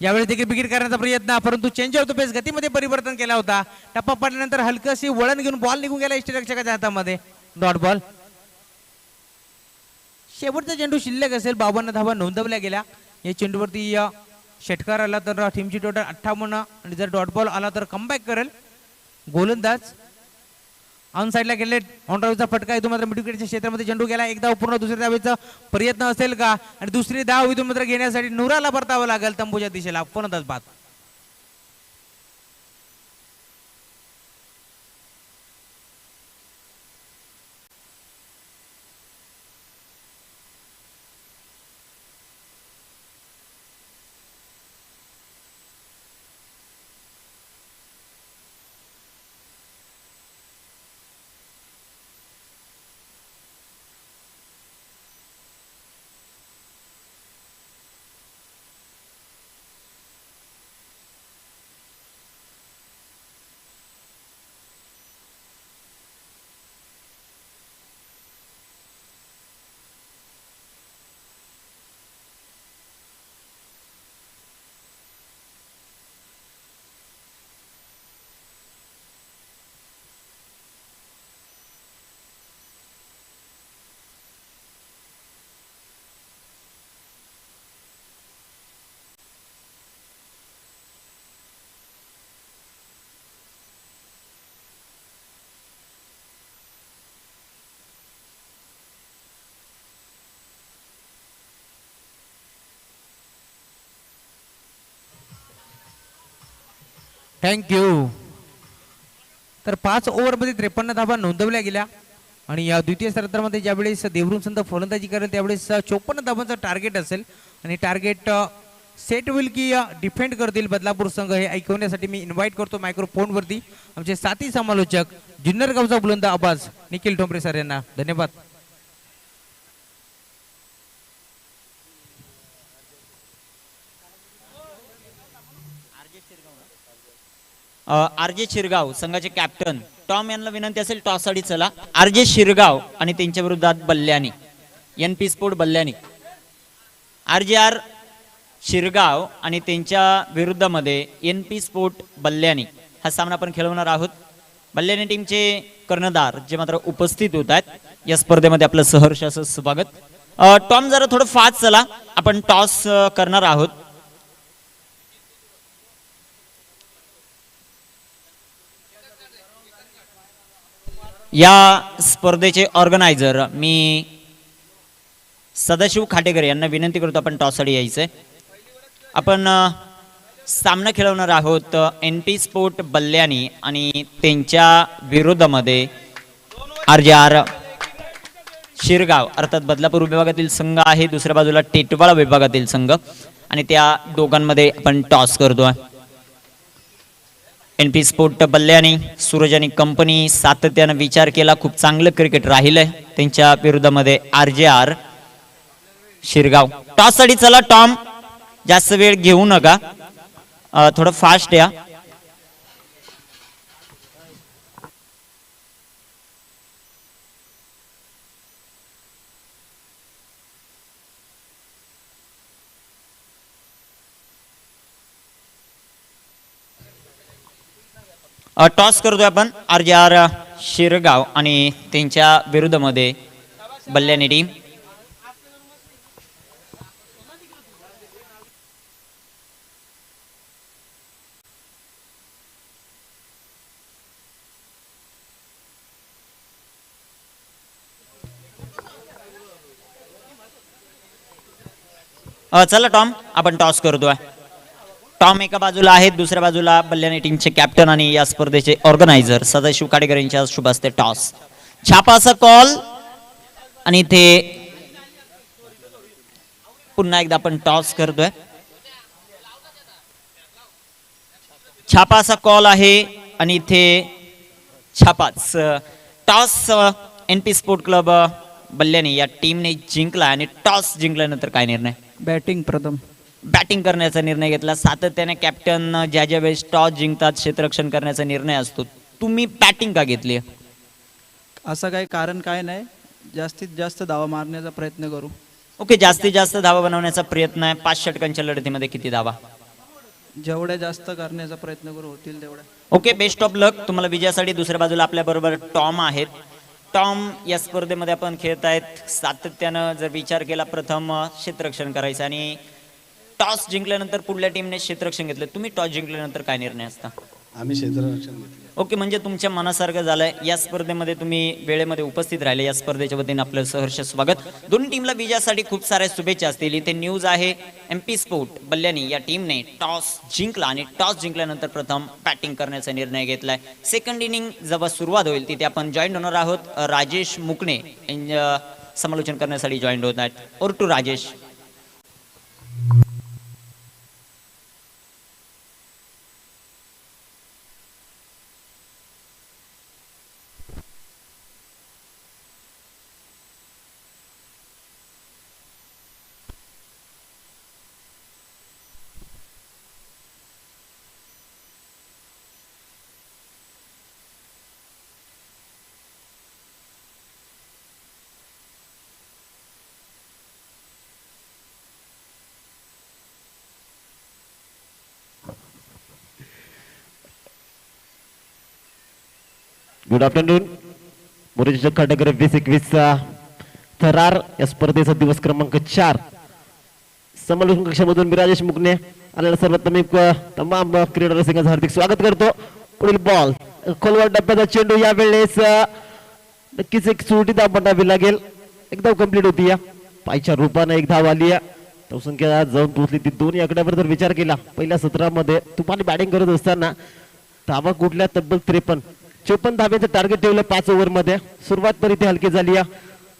यावेळी देखील विकेट करण्याचा प्रयत्न, परंतु चेंज ऑफ द पेस गतीमध्ये परिवर्तन केला होता. टप्पा पडल्यानंतर हलकशी वळण घेऊन बॉल निघून गेला यष्टीरक्षकाच्या हातामध्ये. Dot ball. शेवटचा चेंडू शिल्लक असेल. 52 धावा नोंदवल्या गेल्या. या चेंडूवरती षटकार आला तर टीमची टोटल 58 आणि जर डॉट बॉल आला तर कमबॅक करेल गोलंदाज. ऑन साइडला गेले. ऑनराऊचा फटका इथून मात्र मिडविकेटच्या क्षेत्रामध्ये चेंडू गेला. एक धाव पूर्ण. दुसऱ्या धावेचा प्रयत्न असेल का आणि दुसरी धाव इथून मात्र घेण्यासाठी नुराला परतावं लागेल तंबूच्या दिशेला. फलंदाज बाद. थँक्यू. तर 5 ओव्हरमध्ये 53 धावा नोंदवल्या गेल्या आणि या द्वितीय सत्रामध्ये ज्यावेळेस देवरुण संत फलंदाजी करेल त्यावेळेस 54 धावांचं टार्गेट असेल आणि टार्गेट सेट होईल की डिफेंड करतील बदलापूर संघ हे ऐकवण्यासाठी मी इन्व्हाइट करतो मायक्रोफोनवरती आमचे साथी समालोचक जुन्नर गावचा बुलंद आवाज निखिल ठोंबरे सर यांना. धन्यवाद. आरजे शिरगाव संघाचे कॅप्टन टॉम यांना विनंती असेल टॉस साठी चला. आरजे शिरगाव आणि त्यांच्या विरोधात बल्ल्यानी NP स्पोर्ट बल्ल्यानी. RJR शिरगाव आणि त्यांच्या विरुद्धमध्ये NP स्पोर्ट बल्ल्यानी हा सामना आपण खेळवणार आहोत. बल्ल्यानी टीमचे कर्णधार जे मात्र उपस्थित होत आहेत या स्पर्धेमध्ये आपलं सहर्ष असं स्वागत. टॉम जरा थोडं फास्ट चला. आपण टॉस करणार आहोत. या स्पर्धेचे ऑर्गनायझर मी सदाशिव खाटेकर यांना विनंती करतो आपण टॉससाठी यायचंय. आपण सामना खेळवणार आहोत NP स्पोर्ट बल्ल्यानी आणि त्यांच्या विरोधामध्ये RJR शिरगाव अर्थात बदलापूर विभागातील संघ आहे. दुसऱ्या बाजूला टेटवाळा विभागातील संघ आणि त्या दोघांमध्ये आपण टॉस करतोय. NP स्पोर्ट बल्ल्यानी सूरज आणि कंपनी सातत्यानं विचार केला. खूप चांगलं क्रिकेट राहिलंय. त्यांच्या विरोधामध्ये RJR शिरगाव. टॉस साठी चला. टॉम जास्त वेळ घेऊ नका. थोडं फास्ट या. टॉस करतोय आपण. RJR शिरगाव आणि त्यांच्या विरुद्धमध्ये बल्ल्यानी टीम. चला टॉम आपण टॉस करतोय. टॉम एका बाजूला आहेत, दुसऱ्या बाजूला बल्ल्यानी टीमचे कॅप्टन आणि या स्पर्धेचे ऑर्गनायझर सदाशिव काडेकर यांच्या शुभ हस्ते टॉस. छापा असा कॉल आणि इथे पुन्हा एकदा आपण टॉस करतोय. छापा असा कॉल आहे आणि इथे छापाच. टॉस NP स्पोर्ट क्लब बल्ल्यानी या टीमने जिंकला आणि टॉस जिंकल्यानंतर काय निर्णय? बॅटिंग प्रथम. बॅटिंग करण्याचा निर्णय घेतला. सातत्याने कॅप्टन ज्या ज्या वेळेस टॉस जिंकतात क्षेत्ररक्षण करण्याचा निर्णय असतो. तुम्ही बॅटिंग का घेतली? असं काही कारण काय नाही, जास्तीत जास्त धावा मारण्याचा प्रयत्न करू. ओके, जास्तीत जास्त धावा बनवण्याचा प्रयत्न आहे. 5 षटकांच्या लढतीमध्ये किती धावा? जेवढ्या जास्त करण्याचा प्रयत्न करू होतील तेवढ्या. ओके, बेस्ट ऑफ लक तुम्हाला विजयासाठी. दुसऱ्या बाजूला आपल्या बरोबर टॉम आहेत. टॉम, या स्पर्धेमध्ये आपण खेळत आहेत. सातत्यानं जर विचार केला, प्रथम क्षेत्ररक्षण करायचं आणि टॉस जिंकल्यानंतर पुढल्या टीमने क्षेत्ररक्षण घेतलं. तुम्ही टॉस जिंकल्यानंतर काय निर्णय असता? आम्ही क्षेत्ररक्षण घेतले. ओके, म्हणजे तुमच्या मनासारखं झालंय. या स्पर्धेमध्ये तुम्ही वेळेमध्ये उपस्थित राहिले. या स्पर्धेच्या वतीने आपलं सहर्ष स्वागत. दोन्ही टीमला विजयासाठी खूप साऱ्या शुभेच्छा असतील. इथे न्यूज आहे, MP स्पोर्ट बल्ल्यानी या टीमने टॉस जिंकला आणि टॉस जिंकल्यानंतर प्रथम बॅटिंग करण्याचा निर्णय घेतलाय. सेकंड इनिंग जेव्हा सुरुवात होईल तिथे आपण जॉईन होणार आहोत. राजेश मुकणे समालोचन करण्यासाठी जॉईन होत आहेत. Over to Rajesh. Good afternoon. मोरेच्या खंडगर 2021 थरार या स्पर्धेचा दिवस क्रमांक 4. समालोचन कक्षामधून मी राजेश मुकणे आलेल्या सर्वप्रथम तमाम क्रीडा रसिकांचं हार्दिक स्वागत करतो. पुढील बॉल खोलवर डब्याचा चेंडू. यावेळेस नक्कीच एक सुरटी धाव बनावी लागेल. एक धाव कंप्लीट होती. या पायच्या रूपाने एक धाव आली. धावसंख्या जाऊन पोहोचली ती 2. या आकड्यावर जर विचार केला पहिल्या सत्रामध्ये तुम्हाला बॅटिंग करत असताना धावा कुठल्या तब्बल 53 धाब्याचं टार्गेट ठेवलं 5 ओव्हरमध्ये. सुरुवात तर इथे हलकी झाली.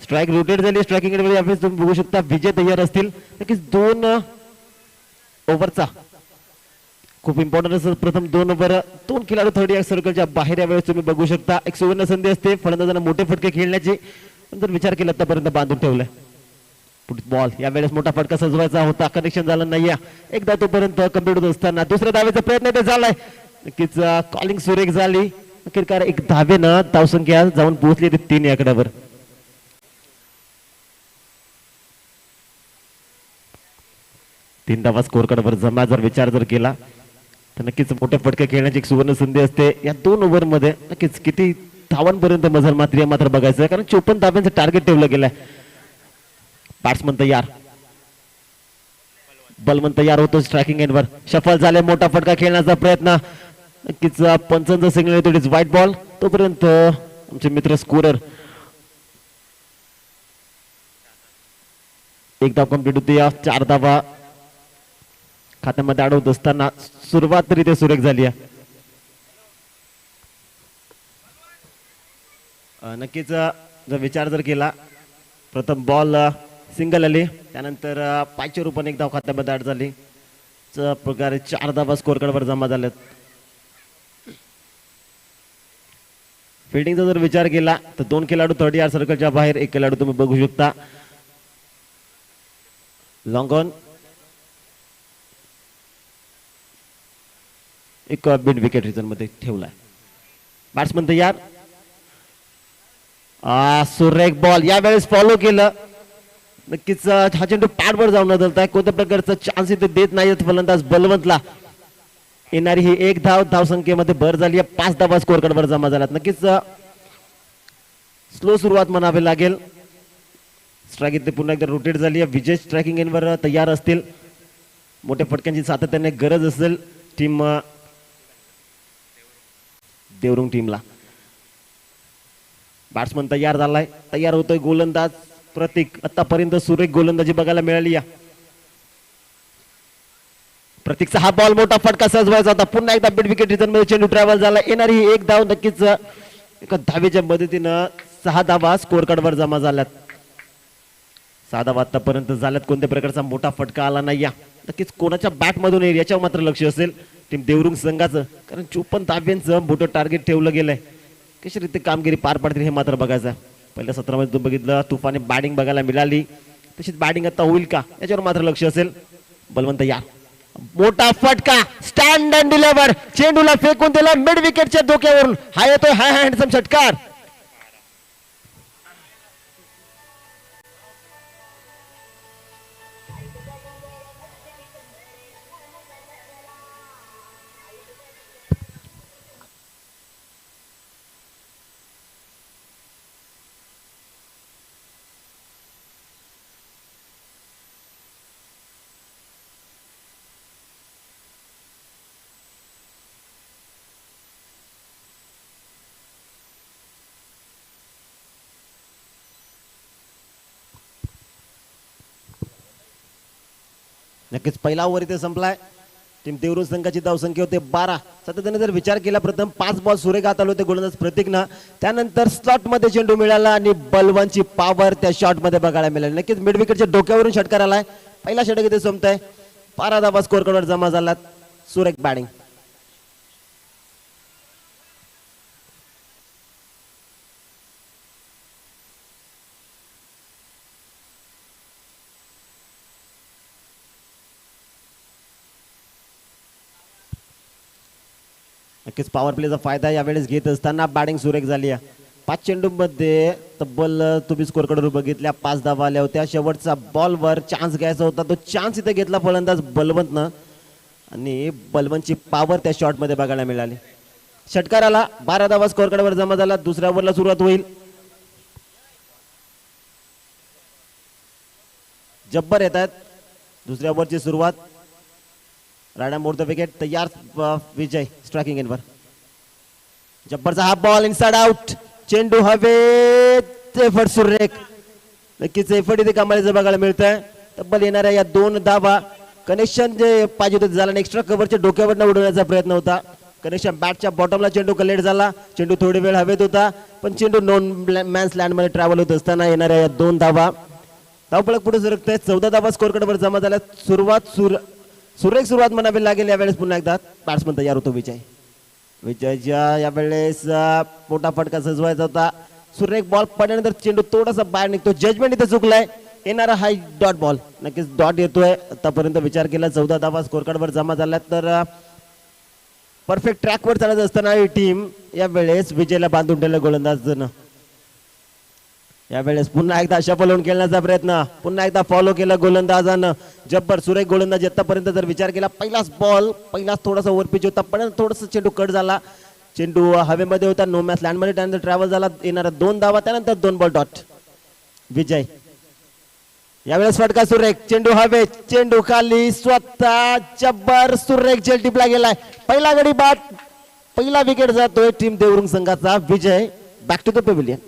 स्ट्राईक रोटेट झाली. स्ट्रायकिंग यावेळेस तुम्ही बघू शकता विजय तयार असतील. नक्कीच 2 ओव्हरचा खूप इम्पॉर्टंट असं प्रथम 2 ओव्हर 2 खेळाडू 30 सर्कलच्या बाहेर यावेळेस तुम्ही बघू शकता. एक सुवर्ण संधी असते फलंदाजांना मोठे फटके खेळण्याची. जर विचार केला आतापर्यंत बांधून ठेवलंय. बॉल यावेळेस मोठा फटका सजवायचा होता, कनेक्शन झालं नाही. एकदा तोपर्यंत कम्प्लीट होत असताना दुसऱ्या धावेचा प्रयत्न ते झालाय. नक्कीच कॉलिंग सुरेख झाली. अखेरकार एक धावेनं धावसंख्या जाऊन पोहोचली 3 या आकड्यावर. तीन धावा स्कोर कार्डवर जमा जर विचार जर केला तर नक्कीच मोठे फटके खेळण्याची एक सुवर्ण संधी असते. या 2 ओव्हर मध्ये नक्कीच किती धावांपर्यंत मजल मात्र बघायचं आहे, कारण 54 धाव्यांचं टार्गेट ठेवलं गेलंय. बॅट्समन तयार, बलमन तयार होतो स्ट्रायकिंग एंडवर. शफल झाले, मोठा फटका खेळण्याचा प्रयत्न. नक्कीच पंचांचा सिग्नल येतो, इट व्हाईट बॉल. तोपर्यंत आमचे मित्र स्कोरर एक धाव कंप्लीट होती. 4 धावा खात्यामध्ये अडवत असताना सुरुवात तरी ते सुरेख झाली आहे. नक्कीच जर विचार जर केला प्रथम बॉल सिंगल आली, त्यानंतर पाचच्या रूपाने एक धाव खात्यामध्ये ऍड झाली. प्रकारे 4 धावा स्कोर कार्डवर जमा झाल्यात. फिल्डिंगचा जर विचार केला तर 2 खेळाडू 30 यार्ड सर्कलच्या बाहेर, एक खेळाडू तुम्ही बघू शकता लॉंग ऑन. एक मिड विकेट रिझन मध्ये ठेवलाय. बॅट्समन तयार. सुरेख बॉल यावेळेस फॉलो केलं. नक्कीच हा चेंडू पॅडवर जाऊन बदलताय. कोणत्या प्रकारचा चान्स इथे देत नाही फलंदाज बलवंतला. येणारी ही एक धावसंख्येमध्ये भर झाली आहे. 5 धावा स्कोर कार्डवर जमा झाल्यात. नक्कीच स्लो सुरुवात म्हणावी लागेल. स्ट्राईक इथे पुन्हा एकदा रोटेट झाली आहे. विजय स्ट्रायकिंग एंडवर तयार असतील. मोठ्या फटक्यांची सातत्याने गरज असेल टीम देवरुंग टीमला. बॅट्समन तयार झालाय, तयार होतोय गोलंदाज प्रतीक. आतापर्यंत सुरेख गोलंदाजी बघायला मिळाली आहे. प्रतीकचा हा बॉल मोठा फटका सजवायचा होता. पुन्हा एकदा मिड विकेट रिझन मध्ये चेंडू ट्रॅव्हल झाला. येणारी ही एक धाव नक्कीच एका धावेच्या मदतीनं 6 धावा स्कोर कार्डवर जमा झाल्यात. 6 धावा आतापर्यंत झाल्यात. कोणत्या प्रकारचा मोठा फटका आला नाही. नक्कीच कोणाच्या बॅट मधून येईल याच्यावर मात्र लक्ष असेल टीम देवरुंग संघाचं, कारण 54 धाव्यांचं मोठं टार्गेट ठेवलं गेलंय. कशी रीती कामगिरी पार पाडतील हे मात्र बघायचं. पहिल्या सत्रामध्ये तुम्ही बघितलं तुफानी बॅटिंग बघायला मिळाली, तशीच बॅटिंग आता होईल का याच्यावर मात्र लक्ष असेल. बलवंत यार मोठा फटका, स्टँड अँड डिलिव्हर, चेंडूला फेकून दिला मिड विकेटच्या डोक्यावरून. हा येतोय हाय हँडसम षटकार. नक्कीच पहिला ओव्हर इथे संपलाय. टीम देवरुख संघाची धावसंख्या होते 12. सातत्याने जर विचार केला प्रथम 5 बॉल सुरेखात आले होते गोलंदाज प्रतीकनं, त्यानंतर स्लॉट मध्ये चेंडू मिळाला आणि बलवानची पॉवर त्या शॉट मध्ये बघायला मिळाली. नक्कीच मिड विकेटच्या डोक्यावरून षटकार आलाय. पहिला षटक इथे संपतंय. 12 धावा स्कोर कार्डवर जमा झालात. सुरेख बॅटिंग. नक्कीच पॉवर प्लेचा फायदा यावेळेस घेत असताना बॅटिंग सुरेख झाली आहे. 5 चेंडूमध्ये तब्बल तुम्ही स्कोर कडून बघितल्या 5 धावा आल्या होत्या. शेवटचा बॉलवर चान्स घ्यायचा होता, तो चान्स इथे घेतला फलंदाज बलवंतनं आणि बलवंतची पॉवर त्या शॉट मध्ये बघायला मिळाली. षटकाराला 12 धावा स्कोर कार्डवर जमा झाला. दुसऱ्या ओव्हरला सुरुवात होईल. जब्बर येत आहेत. दुसऱ्या ओव्हरची सुरुवात. राडा मोड द विकेट तयार. विजय स्ट्रायकिंग एंडवर. जब्बरचा हा बॉल इनसाइड आउट. चेंडू हवेत. एफर्ट सुरेख. नक्कीच एफर्ट इथे कामाला बघायला मिळतंय. तब्बल येणाऱ्या या 2 धावा. कनेक्शन जे पाहिजे होते झालं, एक्स्ट्रा कव्हरच्या डोक्यावर उडवण्याचा प्रयत्न होता. कनेक्शन बॅटच्या बॉटमला चेंडू कलेक्ट झाला. चेंडू थोडी वेळ हवेत होता, पण चेंडू नॉन मॅन्स लँड मध्ये ट्रॅव्हल होत असताना येणाऱ्या या 2 धावा. धावपळक पुढे सरकते. 14 धावा स्कोर कार्डवर जमा झाल्या. सुरेख सुरुवात म्हणावी लागेल यावेळेस. पुन्हा एकदा बॅट्समन तयार होतो विजय. विजयच्या यावेळेस मोठा फटका सजवायचा होता. सुरेख बॉल पडल्यानंतर चेंडू थोडासा बाहेर निघतो. जजमेंट इथे चुकलाय. येणारा हाय डॉट बॉल. नक्कीच डॉट येतोय. आतापर्यंत विचार केला 14 धावा स्कोर कार्डवर जमा झाल्या, तर परफेक्ट ट्रॅकवर चालत असताना ही टीम यावेळेस विजयला बांधून ठेवलं गोलंदाजानं. यावेळेस पुन्हा एकदा शफल खेळण्याचा प्रयत्न. पुन्हा एकदा फॉलो केला गोलंदाजानं. जब्बर सुरेख गोलंदाज. आतापर्यंत जर विचार केला पहिलाच बॉल, पहिलाच थोडासा ओव्हरपिच होता, पण थोडासा चेंडू कट झाला. चेंडू हवेमध्ये होता, नो मॅच लँड मध्ये, त्यानंतर ट्रॅव्हल झाला. येणारा 2 धावा, त्यानंतर 2 बॉल डॉट. विजय यावेळेस फटका सुरेख. चेंडू हवे, चेंडू खाली, स्वतः जब्बर. सुरेख झेल टिपला गेलाय. पहिला गडी बाद. पहिला विकेट जातोय टीम देवरुख संघाचा. विजय बॅक टू द पेव्हिलियन.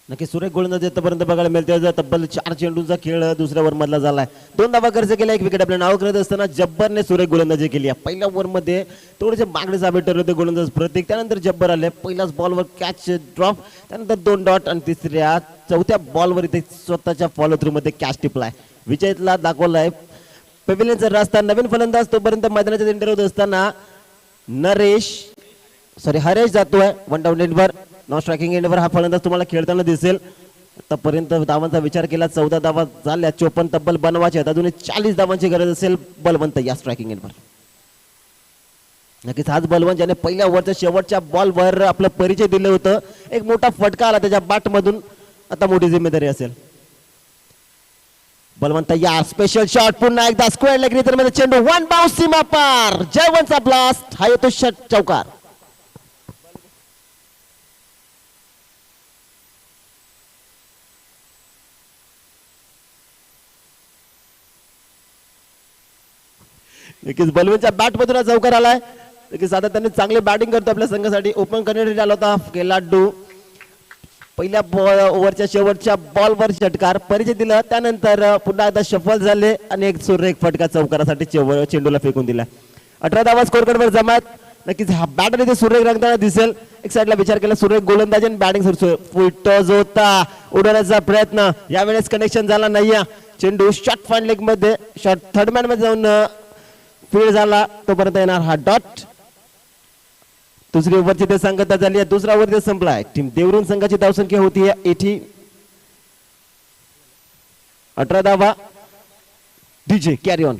नक्की सुरेख गोलंदाज आतापर्यंत बघायला मिळते. तब्बल 4 चेंडूंचा खेळ दुसऱ्या ओव्हर मधला झालाय. 2 धावा खर्च केला, 1 विकेट आपल्या नाव करत असताना जब्बरने सुरेख गोलंदाजी केली. पहिल्या ओव्हर मध्ये थोडेसे मागणे साबित ठरले होते गोलंदाज प्रतीक. त्यानंतर जब्बर आले. पहिल्याच बॉलवर कॅच ड्रॉप, त्यानंतर 2 डॉट आणि चौथ्या बॉलवर इथे स्वतःच्या फॉलो थ्रू मध्ये कॅच टिपलाय. विजयला दाखवलाय पेव्हिलियनचा रस्ता. नवीन फलंदाज तोपर्यंत मैदानाच्या एंटर होत असताना हरेश जातोय 1 डाऊन एंडवर. नॉन स्ट्रायकिंग एंडवर हा फलंदाज तुम्हाला खेळताना दिसेल. आतापर्यंत धावांचा विचार केला 14 धावा झाल्या. 54 तब्बल बनवायचे आहेत. अजून 40 धावांची गरज असेल. बलवंत या स्ट्रायकिंग एंडवर. नक्कीच हाच बलवंत ज्याने पहिल्या ओव्हरच्या शेवटच्या बॉलवर आपलं परिचय दिलं होतं. एक मोठा फटका आला त्याच्या बॅट मधून. आता मोठी जिम्मेदारी असेल. बलवंत या स्पेशल शॉट. पुन्हा एकदा स्क्वेअर लेग मध्ये चेंडू 1 बाउन्स सीमा पार. जयवंतचा ब्लास्ट. हा येतो चौकार. नक्कीच बलवंतच्या बॅट मधून चौकार आलाय. नक्कीच आता त्यांनी चांगली बॅटिंग करतो आपल्या संघासाठी. ओपन करण्यासाठी आला होता खेळाडू पहिल्या ओव्हरच्या शेवटच्या बॉलवर षटकार परिचय दिला, त्यानंतर पुन्हा एकदा सफल झाले आणि एक सुरेख फटका चौकारासाठी चेंडूला फेकून दिला. 18 धावा स्कोर कडवर जमात. नक्कीच हा बॅटर इथे सुरेख रंगताना दिसेल. एक साईडला विचार केला सुरेख गोलंदाजी आणि बॅटिंग फुल टॉस होता, उडवण्याचा प्रयत्न, यावेळेस कनेक्शन झाला नाही. चेंडू शॉर्ट फाईन लेग मध्ये शॉर्ट थर्ड मॅन मध्ये जाऊन फील्ड झाला, तोपर्यंत येणार हा डॉट. दुसरी ओव्हरची ते सांगता झाली, दुसरा ओव्हर ते संपलाय. टीम देवरुंग संघाची धावसंख्या होती 80. 18 धावा. DJ carry on.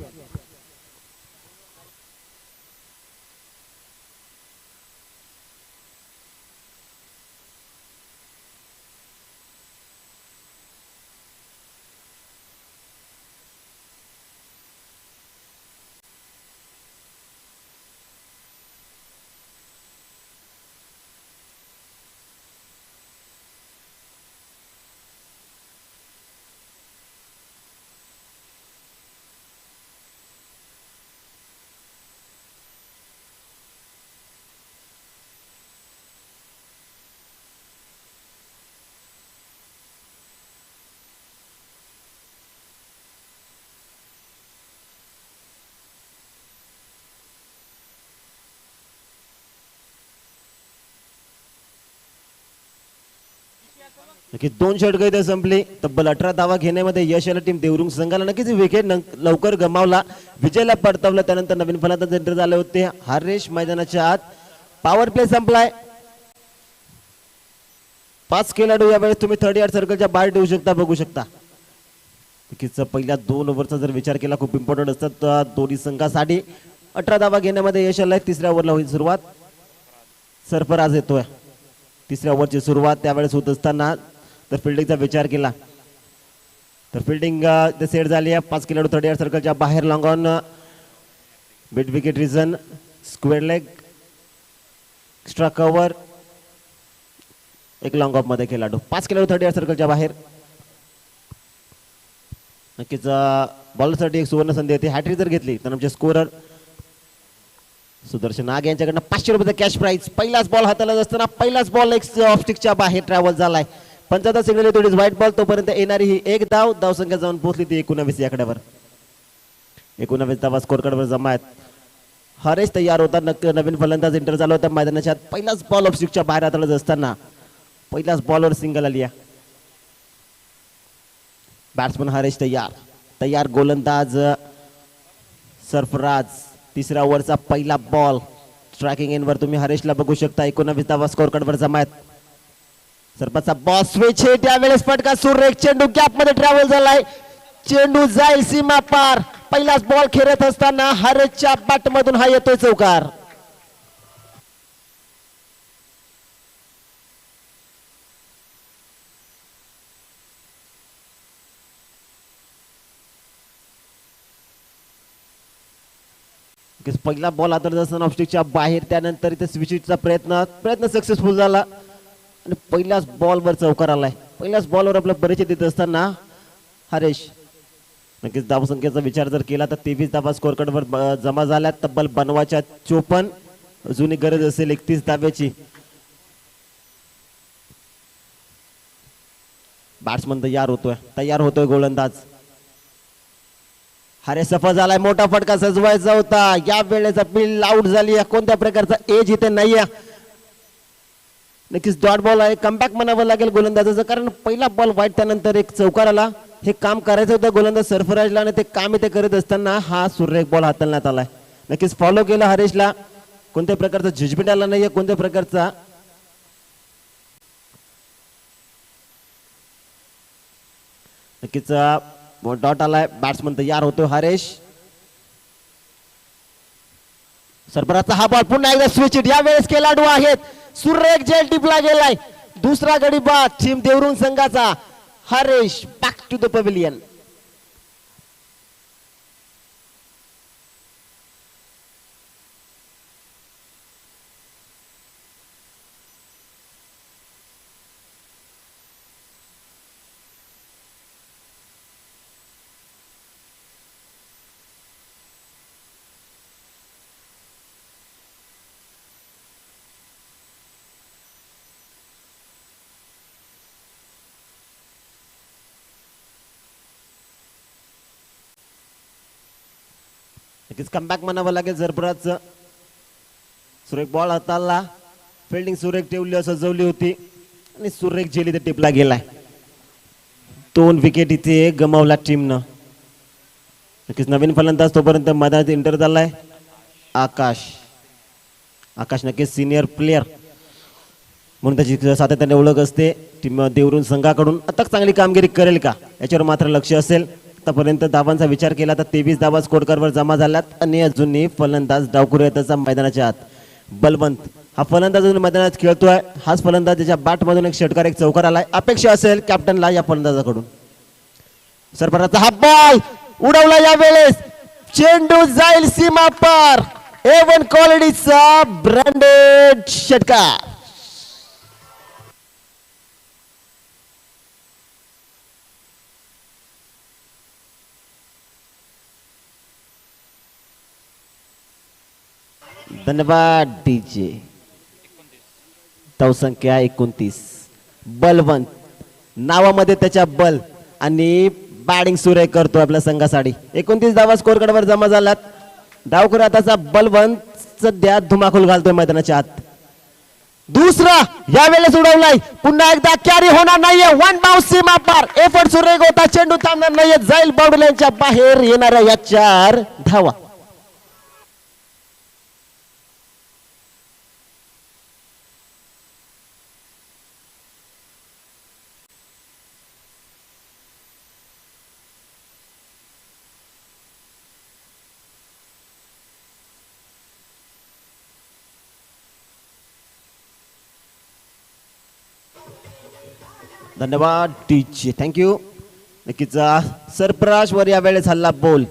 नक्की 2 षटकं इथे संपली. तब्बल 18 धावा घेण्यामध्ये यश आलं टीम देवरुंग संघाला. नक्कीच विकेट लवकर गमावला, विजयला परतवलं. त्यानंतर नवीन फलंदाज एंटर झाले होते हरेश मैदानाच्या आत. पॉवर प्ले संपलाय. 5 खेळाडू यावेळेस तुम्ही 30 सर्कलच्या बाहेर ठेवू शकता, बघू शकता. नक्कीच पहिल्या 2 ओव्हरचा जर विचार केला खूप इम्पॉर्टंट असतात दोन्ही संघासाठी. 18 धावा घेण्यामध्ये यश आलंय. तिसऱ्या ओव्हरला होईल सुरुवात. सरफराज येतोय. तिसऱ्या ओव्हरची सुरुवात त्यावेळेस होत असताना तर फिल्डिंगचा विचार केला तर फिल्डिंग सेट झाली आहे. 5 खेळाडू 30 सर्कलच्या बाहेर. Long on, mid wicket reason, square leg, extra cover, एक लॉंग ऑफ मध्ये खेळाडू. 5 खेळाडू 30 सर्कलच्या बाहेर. नक्कीच बॉलरसाठी एक सुवर्ण संधी येते. हॅट्रिक जर घेतली तर आमचे स्कोरर सुदर्शन नाग यांच्याकडनं 500 रुपयाचा कॅश प्राइज. पहिलाच बॉल हाताला असताना पहिलाच बॉल एक ऑफ स्टिकच्या बाहेर ट्रॅव्हल झालाय. 75 सिग्नल थोडीच व्हाईट बॉल. तोपर्यंत येणारी ही एक धावसंख्या जाऊन पोहोचली ती 19 या आकड्यावर. 19 धावा स्कोर कडवर जमा आहेत. हरेश तयार होता. नवीन फलंदाज एंटर झाला होता मैदानाच्या आत. पहिलाच बॉल ऑफ स्टिकच्या बाहेर हाताला असताना पहिलाच बॉलवर सिंगल आली. बॅट्समन हरेश तयार. गोलंदाज सरफराज. तिसऱ्या ओव्हरचा पहिला बॉल. स्ट्रायकिंग एंडवर तुम्ही हरेशला बघू शकता. 19 धावा स्कोर कडवर जमा आहेत. सरपंचचा बॉल स्विच हिट. यावेळेस फटका सुरेख. चेंडू गॅप मध्ये ट्रॅव्हल झालाय. चेंडू जाईल सीमा पार. पहिलाच बॉल खेळत असताना हरेशच्या बॅट मधून हा येतोय चौकार. पहिला बॉल हाताळत असताना ऑफस्टिकच्या बाहेर. त्यानंतर इथे स्विचिटचा प्रयत्न सक्सेसफुल झाला आणि पहिल्याच बॉलवर चौकार आलाय. पहिल्याच बॉलवर आपला परिचय देत असताना हरेश. नक्कीच धावसंख्येचा विचार जर केला तर 23 धावा स्कोर कडवर जमा झाल्या. तब्बल बनवाच्या 54. अजून गरज असेल 31 धाव्याची. बॅट्समन तयार होतोय गोलंदाज. हरेश सफल झालाय. मोठा फटका सजवायचा होता. या वेळेचा बिल आउट झाली. कोणत्या प्रकारचा एज इथे नाहीये. नक्कीच डॉट बॉल आहे. कमबॅक म्हणावं लागेल गोलंदाजाचं, कारण पहिला बॉल वाईट त्यानंतर एक चौकार आला. हे काम करायचं होतं गोलंदाज सरफराजला आणि ते काम इथे करत असताना हा सुरेख बॉल हाताळण्यात आलाय. नक्कीच फॉलो केलं हरेशला. कोणत्या प्रकारचा जजमेंट आला नाहीये. कोणत्या प्रकारचा नक्कीच डॉट आलाय. बॅट्समन तयार होतो हरेश. सरफराजचा हा बॉल पुन्हा एकदा स्विच. या वेळेस खेळाडू आहेत. सुरेख जेल टिपला गेलाय. दुसरा गडी बाद टीम देवरुंग संघाचा. Haresh back to the pavilion. नक्कीच कमबॅक म्हणावं लागेल जरपुराचं. सुरेख बॉल हाताळला, फिल्डिंग सुरेख ठेवली, सजवली होती आणि सुरेख झेल इथे टिपला गेलाय. 2 विकेट इथे गमावला टीमनं. नक्कीच नवीन फलंदाज तोपर्यंत मैदानात एंटर झालाय आकाश. आकाश नक्कीच सिनियर प्लेयर म्हणून त्याची सातत्याने ओळख असते. टीम देवरून संघाकडून अतक चांगली कामगिरी करेल का याच्यावर मात्र लक्ष असेल. आतापर्यंत धावांचा विचार केला तर 23 धावा स्कोरकारवर जमा झाल्यात आणि अजूनही फलंदाज डावखुरे त्याचा मैदानाच्या आत. बलवंत हा फलंदाज अजून मैदानात खेळतोय. हाच फलंदाज ज्याच्या बॅटमधून एक षटकार एक चौकार आलाय. अपेक्षा असेल कॅप्टनला या फलंदाजाकडून. सरफराचा हा बॉल उडवला, या वेळेस चेंडू जाईल सीमा पार. A1 क्वालिटीचा ब्रँडेड षटकार. धन्यवाद डीजे. धावसंख्या 29. बलवंत नावामध्ये त्याच्या बल आणि बॅटिंग सुरेख करतो आपल्या संघासाठी. 29 धावा स्कोर कार्डवर जमा झाल्यात. डावखुरा आताचा बलवंत सध्या धुमाकूल घालतोय मैदानाच्या आत. दुसरा यावेळेस उडवलाय, पुन्हा एकदा कॅरी होणार नाहीये. 1 बाउन्स सीमा पार. एफर्ट सुरेख होता, चेंडू थांबणार नाहीये. जाईल बाउंड्री लाईनच्या बाहेर. येणाऱ्या या 4 धावा. धन्यवाद टीचे, थँक्यू. नक्कीच सरप्राश वर यावेळेस हल्ला बोल.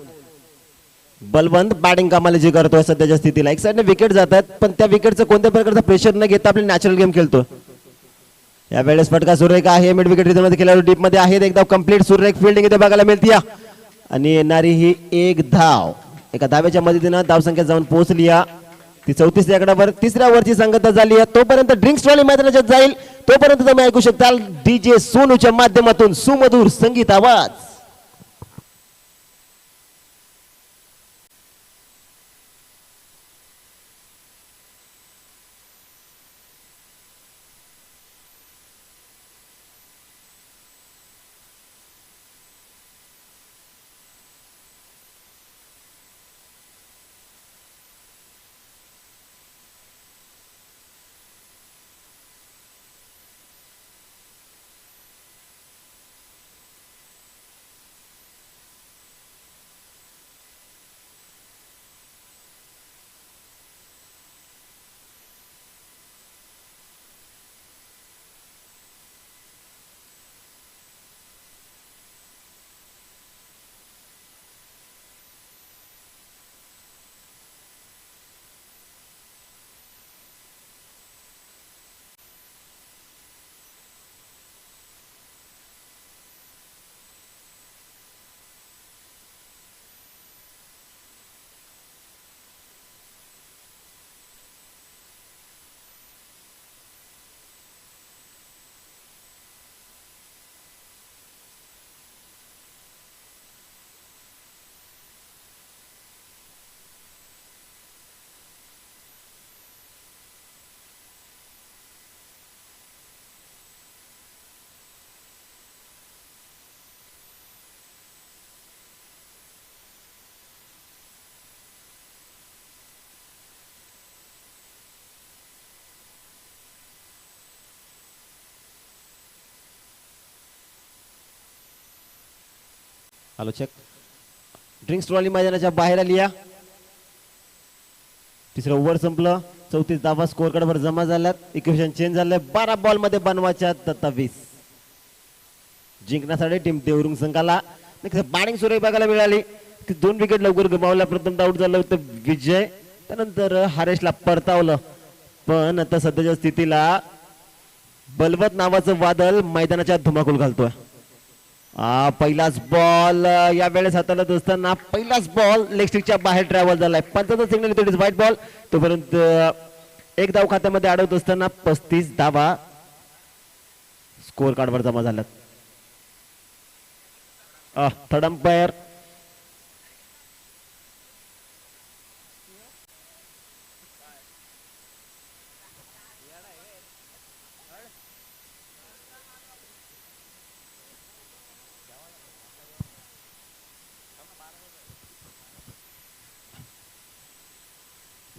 बलवंत बॅटिंग कामाला जे करतोय सध्याच्या स्थितीला. एक साईडने विकेट जातात पण त्या विकेटचं कोणत्या प्रकारचा प्रेशर न घेता आपली नॅचरल गेम खेळतो. यावेळेस फटका सुरेख आहे. मिड विकेट रिझनमध्ये खेळाडू डीप मध्ये आहेत. एकदम कंप्लीट सुरेख फिल्डिंग इथे बघायला मिळते आणि येणारी ही एक धाव. एका धावेच्या मदतीनं धावसंख्या जाऊन पोहोचली. ती 34 आकड्यावर. तिसऱ्या वरची सांगता झाली. तोपर्यंत ड्रिंक्स ट्रॉली मैदानात जाईल तोपर्यंत तुम्ही ऐकू शकाल डीजे सोनूच्या माध्यमातून सुमधुर संगीत आवाज. Hello check. ड्रिंक्स ट्रॉली मैदानाच्या बाहेर आली. तिसरं ओव्हर संपलं. 34 धावा स्कोर कार्डवर जमा झाल्यात. इक्वेशन चेंज झालंय. 12 बॉल मध्ये बनवायच्या 27. जिंकण्यासाठी टीम देवरुंग संघाला बॅटिंग सुरेख बघायला मिळाली. 2 विकेट लवकर गमावल्या. प्रथम आउट झालं होतं विजय, त्यानंतर हरेशला परतावलं. पण आता सध्याच्या स्थितीला बलवत नावाचं वादळ मैदानाच्या धुमाकूल घालतोय. पहिलाच बॉल यावेळेस हाताळत असताना पहिलाच बॉल लेग स्टिकच्या बाहेर ट्रॅव्हल झालाय. पंचाचा signal it is white ball. तोपर्यंत एक धाव खात्यामध्ये अडवत असताना 35 धावा स्कोर कार्डवर जमा झाल्यात. थर्ड अंपायर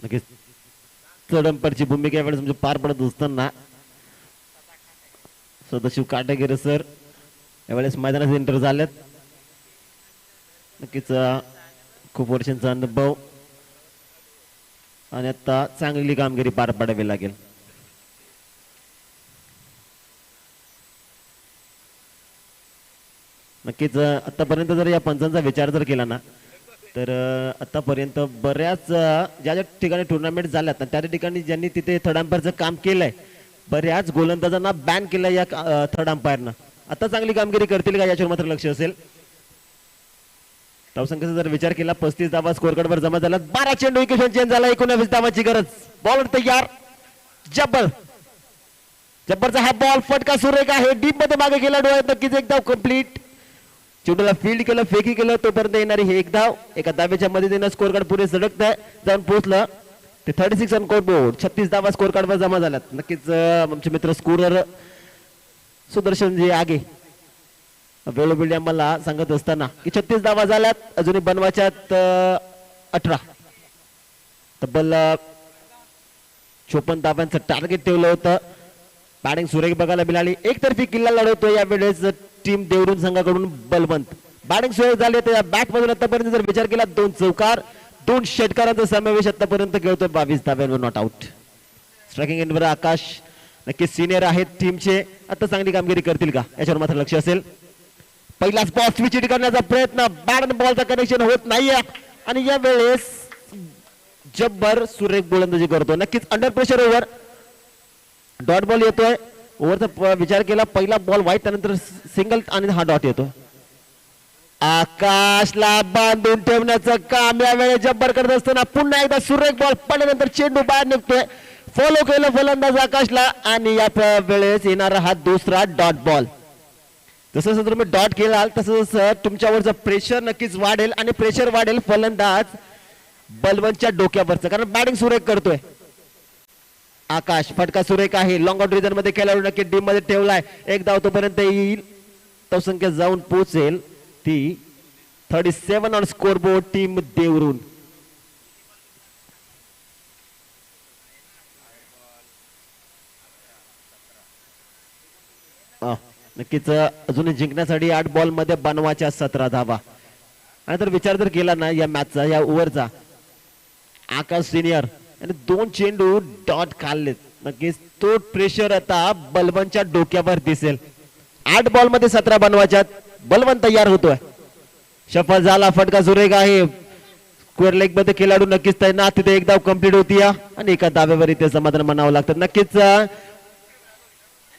नक्कीच थर्ड अंपायरची भूमिका यावेळेस म्हणजे पार पडत असताना सदाशिव काटेगिरे सर यावेळेस मैदानात एंटर झालेत. नक्कीच खूप वर्षांचा अनुभव आणि आता चांगली कामगिरी पार पाडावी लागेल. नक्कीच आतापर्यंत जर या पंचांचा विचार जर केला ना तर आतापर्यंत बऱ्याच ज्या ज्या ठिकाणी टुर्नामेंट झाल्यात ना त्या ठिकाणी ज्यांनी तिथे थर्ड अंपायरचं काम केलंय बऱ्याच गोलंदाजांना बॅन केलंय या थर्ड अंपायरनं. आता चांगली कामगिरी करतील का याच्यावर मात्र लक्ष असेल. धावसंख्येचा जर विचार केला 35 धावा स्कोर कार्डवर जमा झाला. 12 चेंडू इक्वेशन चेंज झाला. 19 धावाची गरज. बॉलर तयार. जब्बरचा हा बॉल फटका सुरेख आहे. डीप मध्ये मागे गेला डोळ्यात नक्कीच एक धाव कंप्लीट. चेंडूला फील्ड केलं फेकी केलं तोपर्यंत येणारी हे एक धाव. एका धावेच्या मदतीने स्कोर कार्ड पुढे सडकत आहे जाऊन पोहोचलं ते 36 रन स्कोर बोर्ड. 36 धावा स्कोर कार्डवर जमा झाल्यात. नक्कीच आमचे मित्र स्कोरर सुदर्शन जी आगे वेळोवेळी आम्हाला सांगत असताना की 36 धावा झाल्यात. अजूनही बनवायच्यात 18. तब्बल 54 धावांचं टार्गेट ठेवलं होतं. बॅटिंग सुरेख बघायला मिळाली. एकतर्फी किल्ला लढवतो यावेळेस टीम देवरून संघाकडून बलवंत. बॅटिंग सुरेख झाली तर या बॅट मधून आतापर्यंत जर विचार केला 2 चौकार 2 षटकारांचा समावेश आतापर्यंत खेळतोय. 22 धाव्यांवर नॉट आउट. स्ट्रायकिंग एंडवर आकाश नक्कीच सिनियर आहेत टीमचे. आता चांगली कामगिरी करतील का याच्यावर मात्र लक्ष असेल. पहिलाच बॉल स्विच करण्याचा प्रयत्न. बॅट आणि बॉलचा कनेक्शन होत नाहीये आणि यावेळेस जब्बर सुरेख गोलंदाजी करतो. नक्कीच under pressure over dot ball येतोय. ओव्हरचा विचार केला पहिला बॉल वाईट त्यानंतर सिंगल आणि हा डॉट येतोय. आकाशला बांधून ठेवण्याचं काम यावेळेस जब्बर करत असताना पुन्हा एकदा सुरेख बॉल पडल्यानंतर चेंडू बाहेर निघतोय. फॉलो केलं फलंदाज आकाशला आणि या वेळेस येणारा हा दुसरा डॉट बॉल. जसं जसं तुम्ही डॉट केलाल तसं जसं तुमच्यावरचं प्रेशर नक्कीच वाढेल आणि प्रेशर वाढेल फलंदाज बलवंतच्या डोक्यावरचं कारण बॅटिंग सुरेख करतोय. आकाश फटका सुरेख आहे. लॉंग आउट रिझन मध्ये खेळाडू नक्की टीम मध्ये ठेवलाय. एक धाव तोपर्यंत येईल. तो संख्या जाऊन पोहोचेल ती 37 ऑन स्कोर बोर्ड टीम देवरून. नक्कीच अजून जिंकण्यासाठी 8 बॉल मध्ये बनवायच्या 17 धावा. आणि जर विचार जर केला ना या मॅचचा या ओव्हरचा आकाश सिनियर आणि 2 चेंडू डॉट खाल्लेत. नक्कीच तो प्रेशर आता बलवंतच्या डोक्यावर दिसेल. 8 बॉल मध्ये 17 बनवायच्यात. बलवंत तयार होतोय. सफल झाला. फटका सुरेख आहे. स्क्वेअर लेग मध्ये खेळाडू नक्कीच तैनात. तिथे एक धाव कंप्लीट होती आणि एका धावेवर इथे समाधान मानावं लागतं. नक्कीच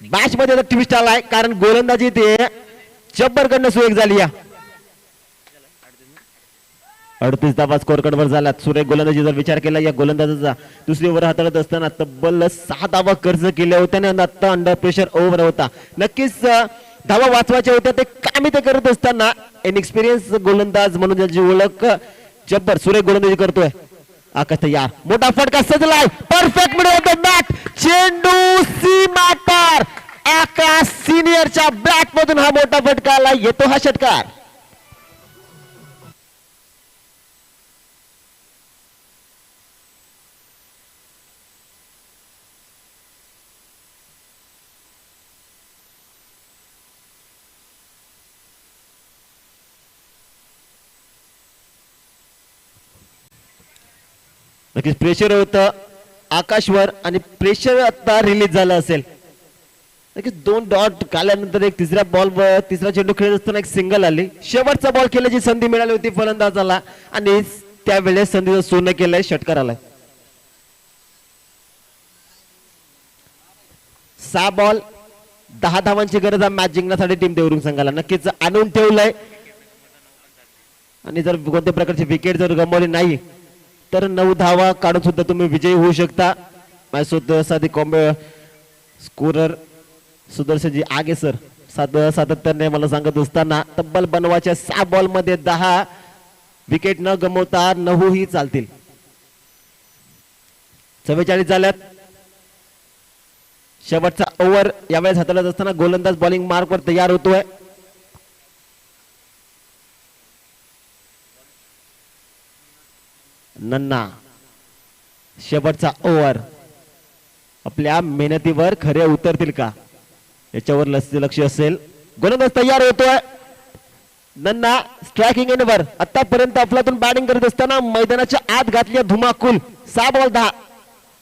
मॅच मध्ये ट्विस्ट आलाय कारण गोलंदाजी ते जब्बरकडनं सुरेख झाली. 38 धावा स्कोर कार्डवर झाल्यात. सुरेख गोलंदाजी जर विचार केला या गोलंदाजाचा दुसरी ओव्हर हाताळत असताना तब्बल 6 धावा खर्च केल्या होत्या आणि आता अंडर प्रेशर ओव्हर होता. नक्कीच धावा वाचवायच्या होत्या ते कामी ते करत असताना इनएक्सपिरियन्स गोलंदाज म्हणून ज्याची ओळख जब्बर सुरेख गोलंदाजी करतोय. आकाश तयार. मोठा फटका सजलाय. परफेक्ट मिळवतो बॅट. चेंडू सीमा पार. आकाश सिनियरच्या बॅट मधून हा मोठा फटका आला. येतो हा षटकार. नक्कीच प्रेशर होतं आकाशवर आणि प्रेशर आता रिलीज झालं असेल. नक्कीच 2 डॉट काल्यानंतर एक तिसऱ्या बॉलवर तिसरा चेंडू खेळत असताना एक सिंगल आली. शेवटचा बॉल खेळण्याची संधी मिळाली होती फलंदाजाला आणि त्यावेळेस संधीचं सोनं केलंय. षटकार आलाय. 6 बॉल 10 धावांची गरज आहे मॅच जिंकण्यासाठी टीम देवरुंग संघाला. नक्कीच आणून ठेवलंय आणि जर कोणत्या प्रकारची विकेट जर गमावली नाही तर 9 धावा काढून सुद्धा तुम्ही विजयी होऊ शकता. साधी स्कोरर सुदर्शनजी आगे सर सातत्याने मला सांगत असताना तब्बल बनवाच्या 6 बॉल मध्ये 10 विकेट न गमवता 9 ही चालतील. 44 झाल्यात. शेवटचा ओव्हर यावेळेस हाताळत असताना गोलंदाज बॉलिंग मार्कवर तयार होतोय. नन्ना शेवटचा ओव्हर आपल्या मेहनतीवर खरे उतरतील का याच्यावर लक्ष असेल. गोलंदाज तयार होतोय. नन्ना स्ट्रायकिंग एंडवर आतापर्यंत अफलातून बॅटिंग करत असताना मैदानाच्या आत घातली धुमाकूल. 6 बॉल 10.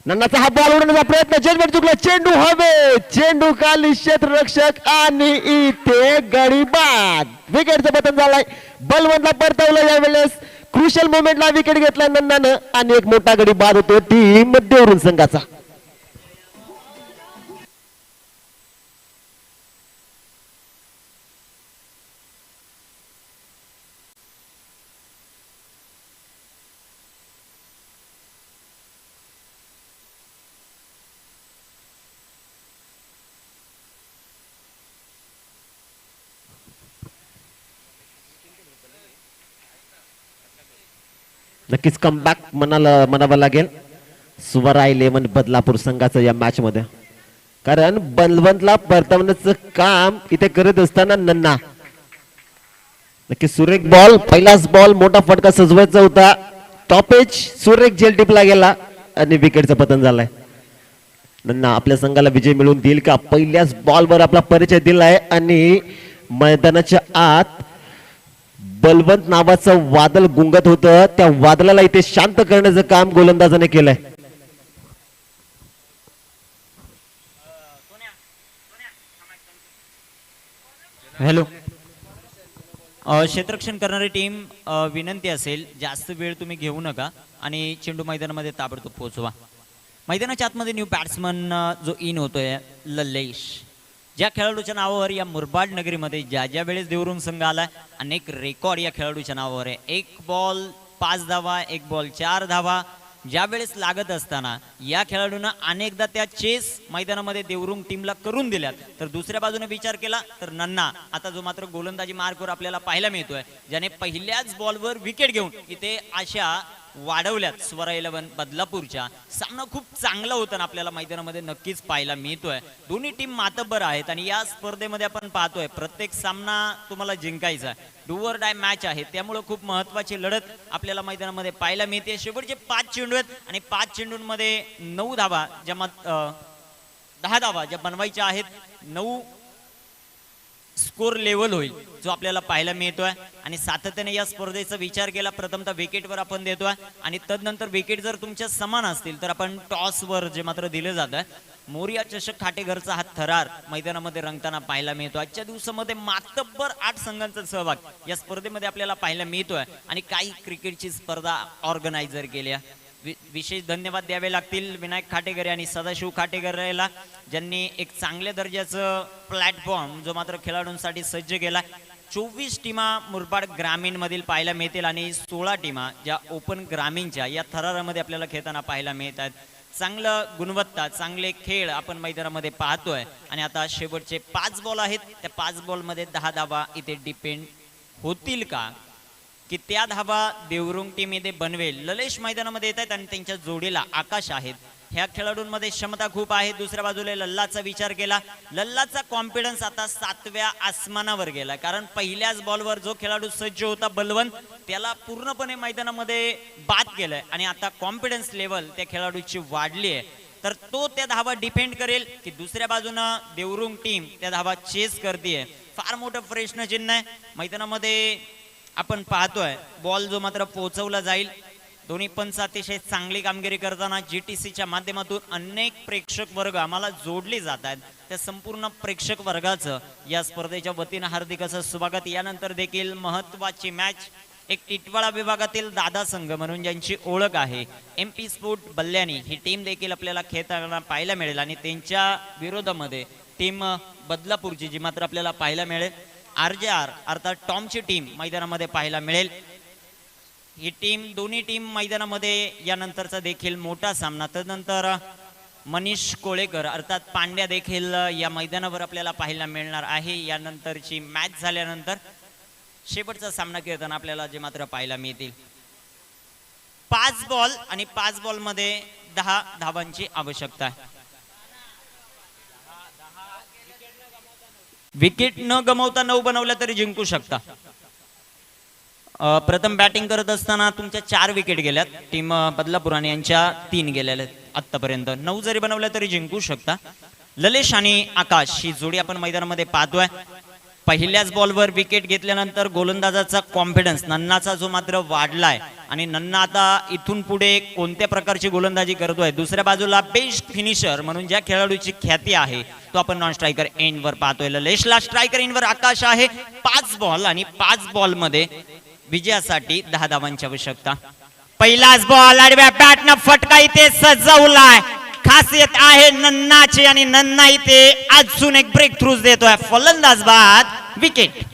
नन्नाचा हा बॉल उडवण्याचा प्रयत्न, जजमेंट चुकला. चेंडू हवे, चेंडू खाली क्षेत्ररक्षक आणि इथे गडी बाद. विकेटचं पतन झालंय. बलवंतला परतवलं यावेळेस. क्रुशियल मोमेंटला विकेट घेतलाय नन्नानं आणि एक मोठा गडी बाद होतो टीम देवरुण संघाचा. नक्कीच कमबॅक म्हणावं लागेल सुवरा 11 बदलापूर संघाचं या मॅच मध्ये. कारण बलवंतला परतवण्याचं काम इथे करत असताना नन्ना नक्की सुरेख बॉल. पहिलाच बॉल मोठा फटका सजवायचा होता. टॉपेज सुरेख जेल टिपला गेला आणि विकेटचं पतन झालंय. नन्ना आपल्या संघाला विजय मिळवून देईल का? पहिल्याच बॉलवर आपला परिचय दिलाय आणि मैदानाच्या आत बलवंत नावाचं वादळ गुंगत होतं. त्या वादळाला इथे शांत करण्याचं काम गोलंदाजाने केलंय. हॅलो, क्षेत्ररक्षण करणारी टीम विनंती असेल जास्त वेळ तुम्ही घेऊ नका आणि चेंडू मैदानामध्ये ताबडतोब पोहोचवा. मैदानाच्या आतमध्ये न्यू बॅट्समन जो इन होतोय लल्लेश, ज्या खेळाडूच्या नावावर या मुरबाड नगरीमध्ये ज्या ज्या वेळेस देवरुंग संघ आलाय अनेक रेकॉर्ड या खेळाडूच्या नावावर आहे. 1 बॉल 5 धावा, 1 बॉल 4 धावा ज्या वेळेस लागत असताना या खेळाडूंना अनेकदा त्या चेस मैदानामध्ये देवरुंग टीमला करून दिल्यात. तर दुसऱ्या बाजूने विचार केला तर नन्ना आता जो मात्र गोलंदाजी मार्कवर आपल्याला पाहायला मिळतोय, ज्याने पहिल्याच बॉलवर विकेट घेऊन इथे आशा वाढवल्यात स्वरा 11 बदलापूरच्या. सामना खूप चांगला होता ना आपल्याला मैदानामध्ये नक्कीच पाहायला मिळतोय. दोन्ही टीम मातब्बर आहेत आणि या स्पर्धेमध्ये आपण पाहतोय प्रत्येक सामना तुम्हाला जिंकायचा आहे. डू ऑर डाय मॅच आहे, त्यामुळे खूप महत्वाची लढत आपल्याला मैदानामध्ये पाहायला मिळते. शेवटचे 5 चेंडू आहेत आणि 5 चेंडूंमध्ये 9 धावा ज्या 10 धावा ज्या बनवायच्या आहेत. 9 स्कोर लेवल होईल जो आपल्याला पाहायला मिळतोय आणि सातत्याने या स्पर्धेचा विचार केला प्रथमतः विकेटवर आपण देतोय आणि तदनंतर विकेट जर तुमच्या समान असतील तर आपण टॉसवर जे मात्र दिलं जातं. मोरिया चषक खाटेघरचा हा थरार मैदानामध्ये रंगताना पाहायला मिळतो. आजच्या दिवसामध्ये मातब्बर 8 संघांचा सहभाग या स्पर्धेमध्ये आपल्याला पाहायला मिळतोय आणि काही क्रिकेटची स्पर्धा ऑर्गनायझर केल्या. विशेष धन्यवाद द्यावे लागतील विनायक खाटेकर आणि सदाशिव खाटेकर याला, ज्यांनी एक चांगल्या दर्जाचं प्लॅटफॉर्म जो मात्र खेळाडूंसाठी सज्ज केला. 24 टीमा मुरबाड ग्रामीण मधील पाहायला मिळतील आणि 16 टीमा ज्या ओपन ग्रामीणच्या या थरारामध्ये आपल्याला खेळताना पाहायला मिळत आहेत. चांगलं गुणवत्ता चांगले खेळ आपण मैदानामध्ये पाहतोय आणि आता शेवटचे 5 बॉल आहेत. त्या 5 बॉलमध्ये 10 धावा इथे डिपेंड होतील का की त्या धावा देवरुंग टीम इथे बनवेल. ललेश मैदानामध्ये येत आहेत आणि त्यांच्या जोडीला आकाश आहेत. ह्या खेळाडूंमध्ये क्षमता खूप आहे. दुसऱ्या बाजूला लल्लाचा विचार केला. लल्लाचा कॉन्फिडन्स आता 7व्या आसमानावर गेला, कारण पहिल्याच बॉलवर जो खेळाडू सज्ज होता बलवंत त्याला पूर्णपणे मैदानामध्ये बाद केलंय आणि आता कॉन्फिडन्स लेवल त्या खेळाडूची वाढली आहे. तर तो त्या धावा डिफेंड करेल की दुसऱ्या बाजूनं देवरुंग टीम त्या धावा चेस करते. फार मोठं प्रश्न चिन्ह आहे मैदानामध्ये. आपण पाहतोय बॉल जो मात्र पोहोचवला जाईल. दोन्ही पंच अतिशय चांगली कामगिरी करताना GTCच्या माध्यमातून अनेक प्रेक्षक वर्ग आम्हाला जोडले जात आहेत. त्या संपूर्ण प्रेक्षक वर्गाचं या स्पर्धेच्या वतीनं हार्दिक असं स्वागत. यानंतर देखील महत्वाची मॅच एक टिटवाळा विभागातील दादा संघ म्हणून ज्यांची ओळख आहे MP स्पोर्ट बल्ल्यानी, ही टीम देखील आपल्याला खेळताना पाहायला मिळेल आणि त्यांच्या विरोधामध्ये टीम बदलापूरची जी मात्र आपल्याला पाहायला मिळेल RJR अर्थात टॉमची टीम मैदानामध्ये पाहायला मिळेल. ही टीम दोन्ही टीम मैदानामध्ये यानंतरचा देखील मोठा सामना. तदनंतर मनीष कोळेकर अर्थात पांड्या देखील या मैदानावर आपल्याला पाहायला मिळणार आहे. यानंतरची मॅच झाल्यानंतर शेवटचा सामना खेळताना आपल्याला जे मात्र पाहायला मिळतील. 5 बॉल आणि 5 बॉल मध्ये 10 धावांची आवश्यकता आहे. विकेट न गमावता 9 बनवल्या तरी जिंकू शकता. प्रथम बॅटिंग करत असताना तुमच्या 4 विकेट गेल्यात. टीम बदलापूर आणि यांच्या 3 गेलेल्या आहेत आतापर्यंत. 9 जरी बनवल्या तरी जिंकू शकता. ललेश आणि आकाश ही जोडी आपण मैदानामध्ये पाहतोय. पहिल्याच बॉलवर विकेट घेतल्यानंतर गोलंदाजाचा कॉन्फिडन्स नन्नाचा जो मात्र वाढलाय आणि नन्ना आता इथून पुढे कोणत्या प्रकारची गोलंदाजी करतोय. दुसऱ्या बाजूला बेस्ट फिनिशर म्हणून ज्या खेळाडूची ख्याती आहे तो आपण नॉन स्ट्रायकर एंडवर पाहतोय. ललेशला स्ट्रायकर एंडवर आकाश आहे. 5 बॉल आणि 5 बॉल मध्ये विजयासाठी 10 धावांची आवश्यकता. पहिलाच बॉल आडव्या बॅटनं फटका इथे सजवलाय. खासियत आहे नन्नाची आणि नन्ना इथे अजून एक ब्रेक थ्रू देतोय. फलंदाज बाद wicket.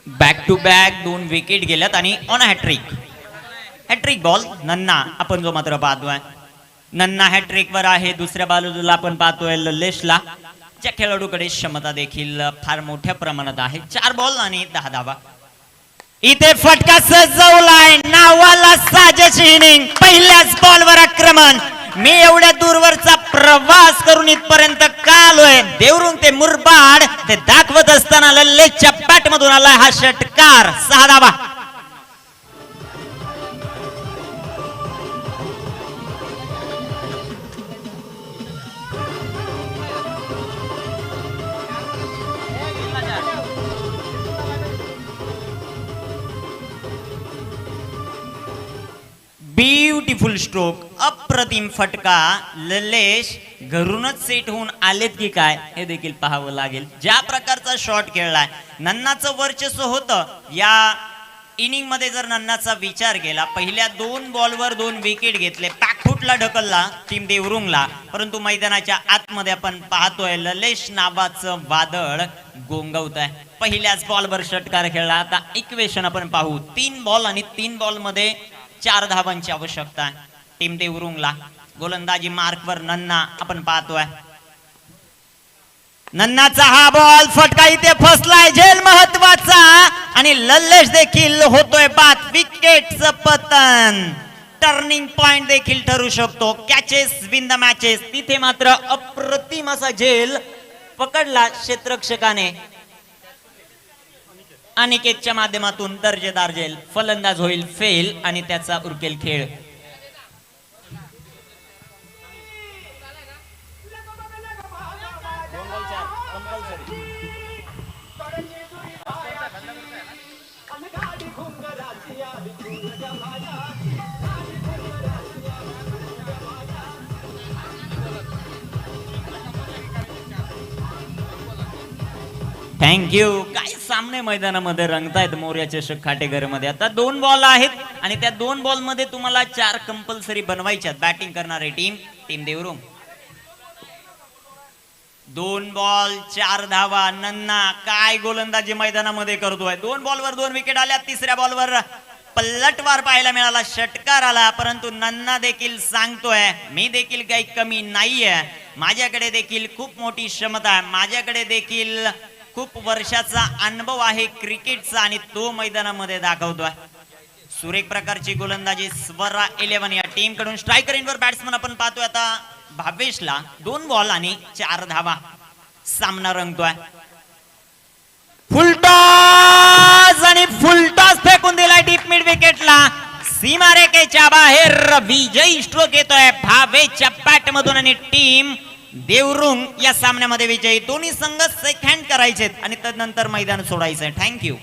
Back to back 2 wicket गेल्यात आणि ऑन हॅट्रिक बॉल नन्ना आपण जो मात्र पाहतोय. नन्ना हॅट्रिक वर आहे. दुसऱ्या बाजूला आपण पाहतोय ललेशला, ज्या खेळाडूकडे क्षमता देखील फार मोठ्या प्रमाणात आहे. 4 बॉल आणि 10 धावा. इथे फटका सजवलाय. नावाला साजेशी इनिंग. पहिल्याच बॉलवर आक्रमण. मी एवढ्या दूरवरचा प्रवास करून इथपर्यंत का आलोय. देवरून ते मुरबाड ते दाखवत असताना लल्लेच्या बॅट मधून आलाय हा षटकार. 6 धावा. Beautiful stroke. अप्रतिम फटका. ललेश घरूनच सेट होऊन आलेत की काय हे देखील पाहावं लागेल. ज्या प्रकारचा शॉट खेळलाय. नन्नाचं वर्चस्व होतं या इनिंग मध्ये. जर नन्नाचा विचार केला, पहिल्या 2 बॉलवर 2 विकेट घेतले. बॅकफुटला ढकलला टीम देवरुंगला. परंतु मैदानाच्या आतमध्ये आपण पाहतोय ललेश नावाचं वादळ गोंगवत आहे. पहिल्याच बॉलवर षटकार खेळला. आता इक्वेशन आपण पाहू. 3 बॉल आणि 3 बॉल मध्ये 4 धावांची आवश्यकता आहे टीम देवरुंगला. गोलंदाजी मार्कवर नन्ना आपण पाहतोय. नन्नाचा हा बॉल फटका इथे फसलाय. झेल महत्वाचा आणि लल्लेश देखील होतोय बाद. विकेटचं पतन. टर्निंग पॉइंट देखील ठरू शकतो. Catches win the matches. तिथे मात्र अप्रतिम असा झेल पकडला क्षेत्ररक्षकाने. अनिकेतच्या माध्यमातून दर्जेदार झेल. फलंदाज होईल फेल आणि त्याचा उरकेल खेळ. थँक्यू. काय सामने मैदानामध्ये रंगतायत मोर्या चषक खाटेघरमध्ये. आता 2 बॉल आहेत आणि त्या 2 बॉल मध्ये तुम्हाला 4 कंपल्सरी बनवायच्यात. बॅटिंग करणारे टीम देवरुंग. 2 बॉल 4 धावा. नन्ना काय गोलंदाजी मैदानामध्ये करतोय. 2 बॉलवर 2 विकेट आल्या. तिसऱ्या बॉलवर पलटवार पाहायला मिळाला. षटकार आला. परंतु नन्ना देखील सांगतोय मी देखील काही कमी नाहीये. माझ्याकडे देखील खूप मोठी क्षमता आहे. माझ्याकडे देखील खूप वर्षाचा अनुभव आहे क्रिकेटचा आणि तो मैदानामध्ये दाखवतोय. सुरेख प्रकारची गोलंदाजी स्वरा 11 या टीम कडून. स्ट्रायकर एंडवर बॅट्समन आपण पाहतोय आता भावेशला. 2 बॉल आणि 4 धावा. सामना रंगतोय. फुलटॉस आणि फुलटॉस फेकून दिलाय डीप मिड विकेटला. सीमारेषेच्या बाहेर विजयी स्ट्रोक येतोय भावेशच्या बॅट मधून आणि टीम देवरुंग या सामन्यामध्ये विजयी. दोन्ही संघ सेकंड करायचे आणि तदनंतर मैदान सोडायचंय. थँक्यू.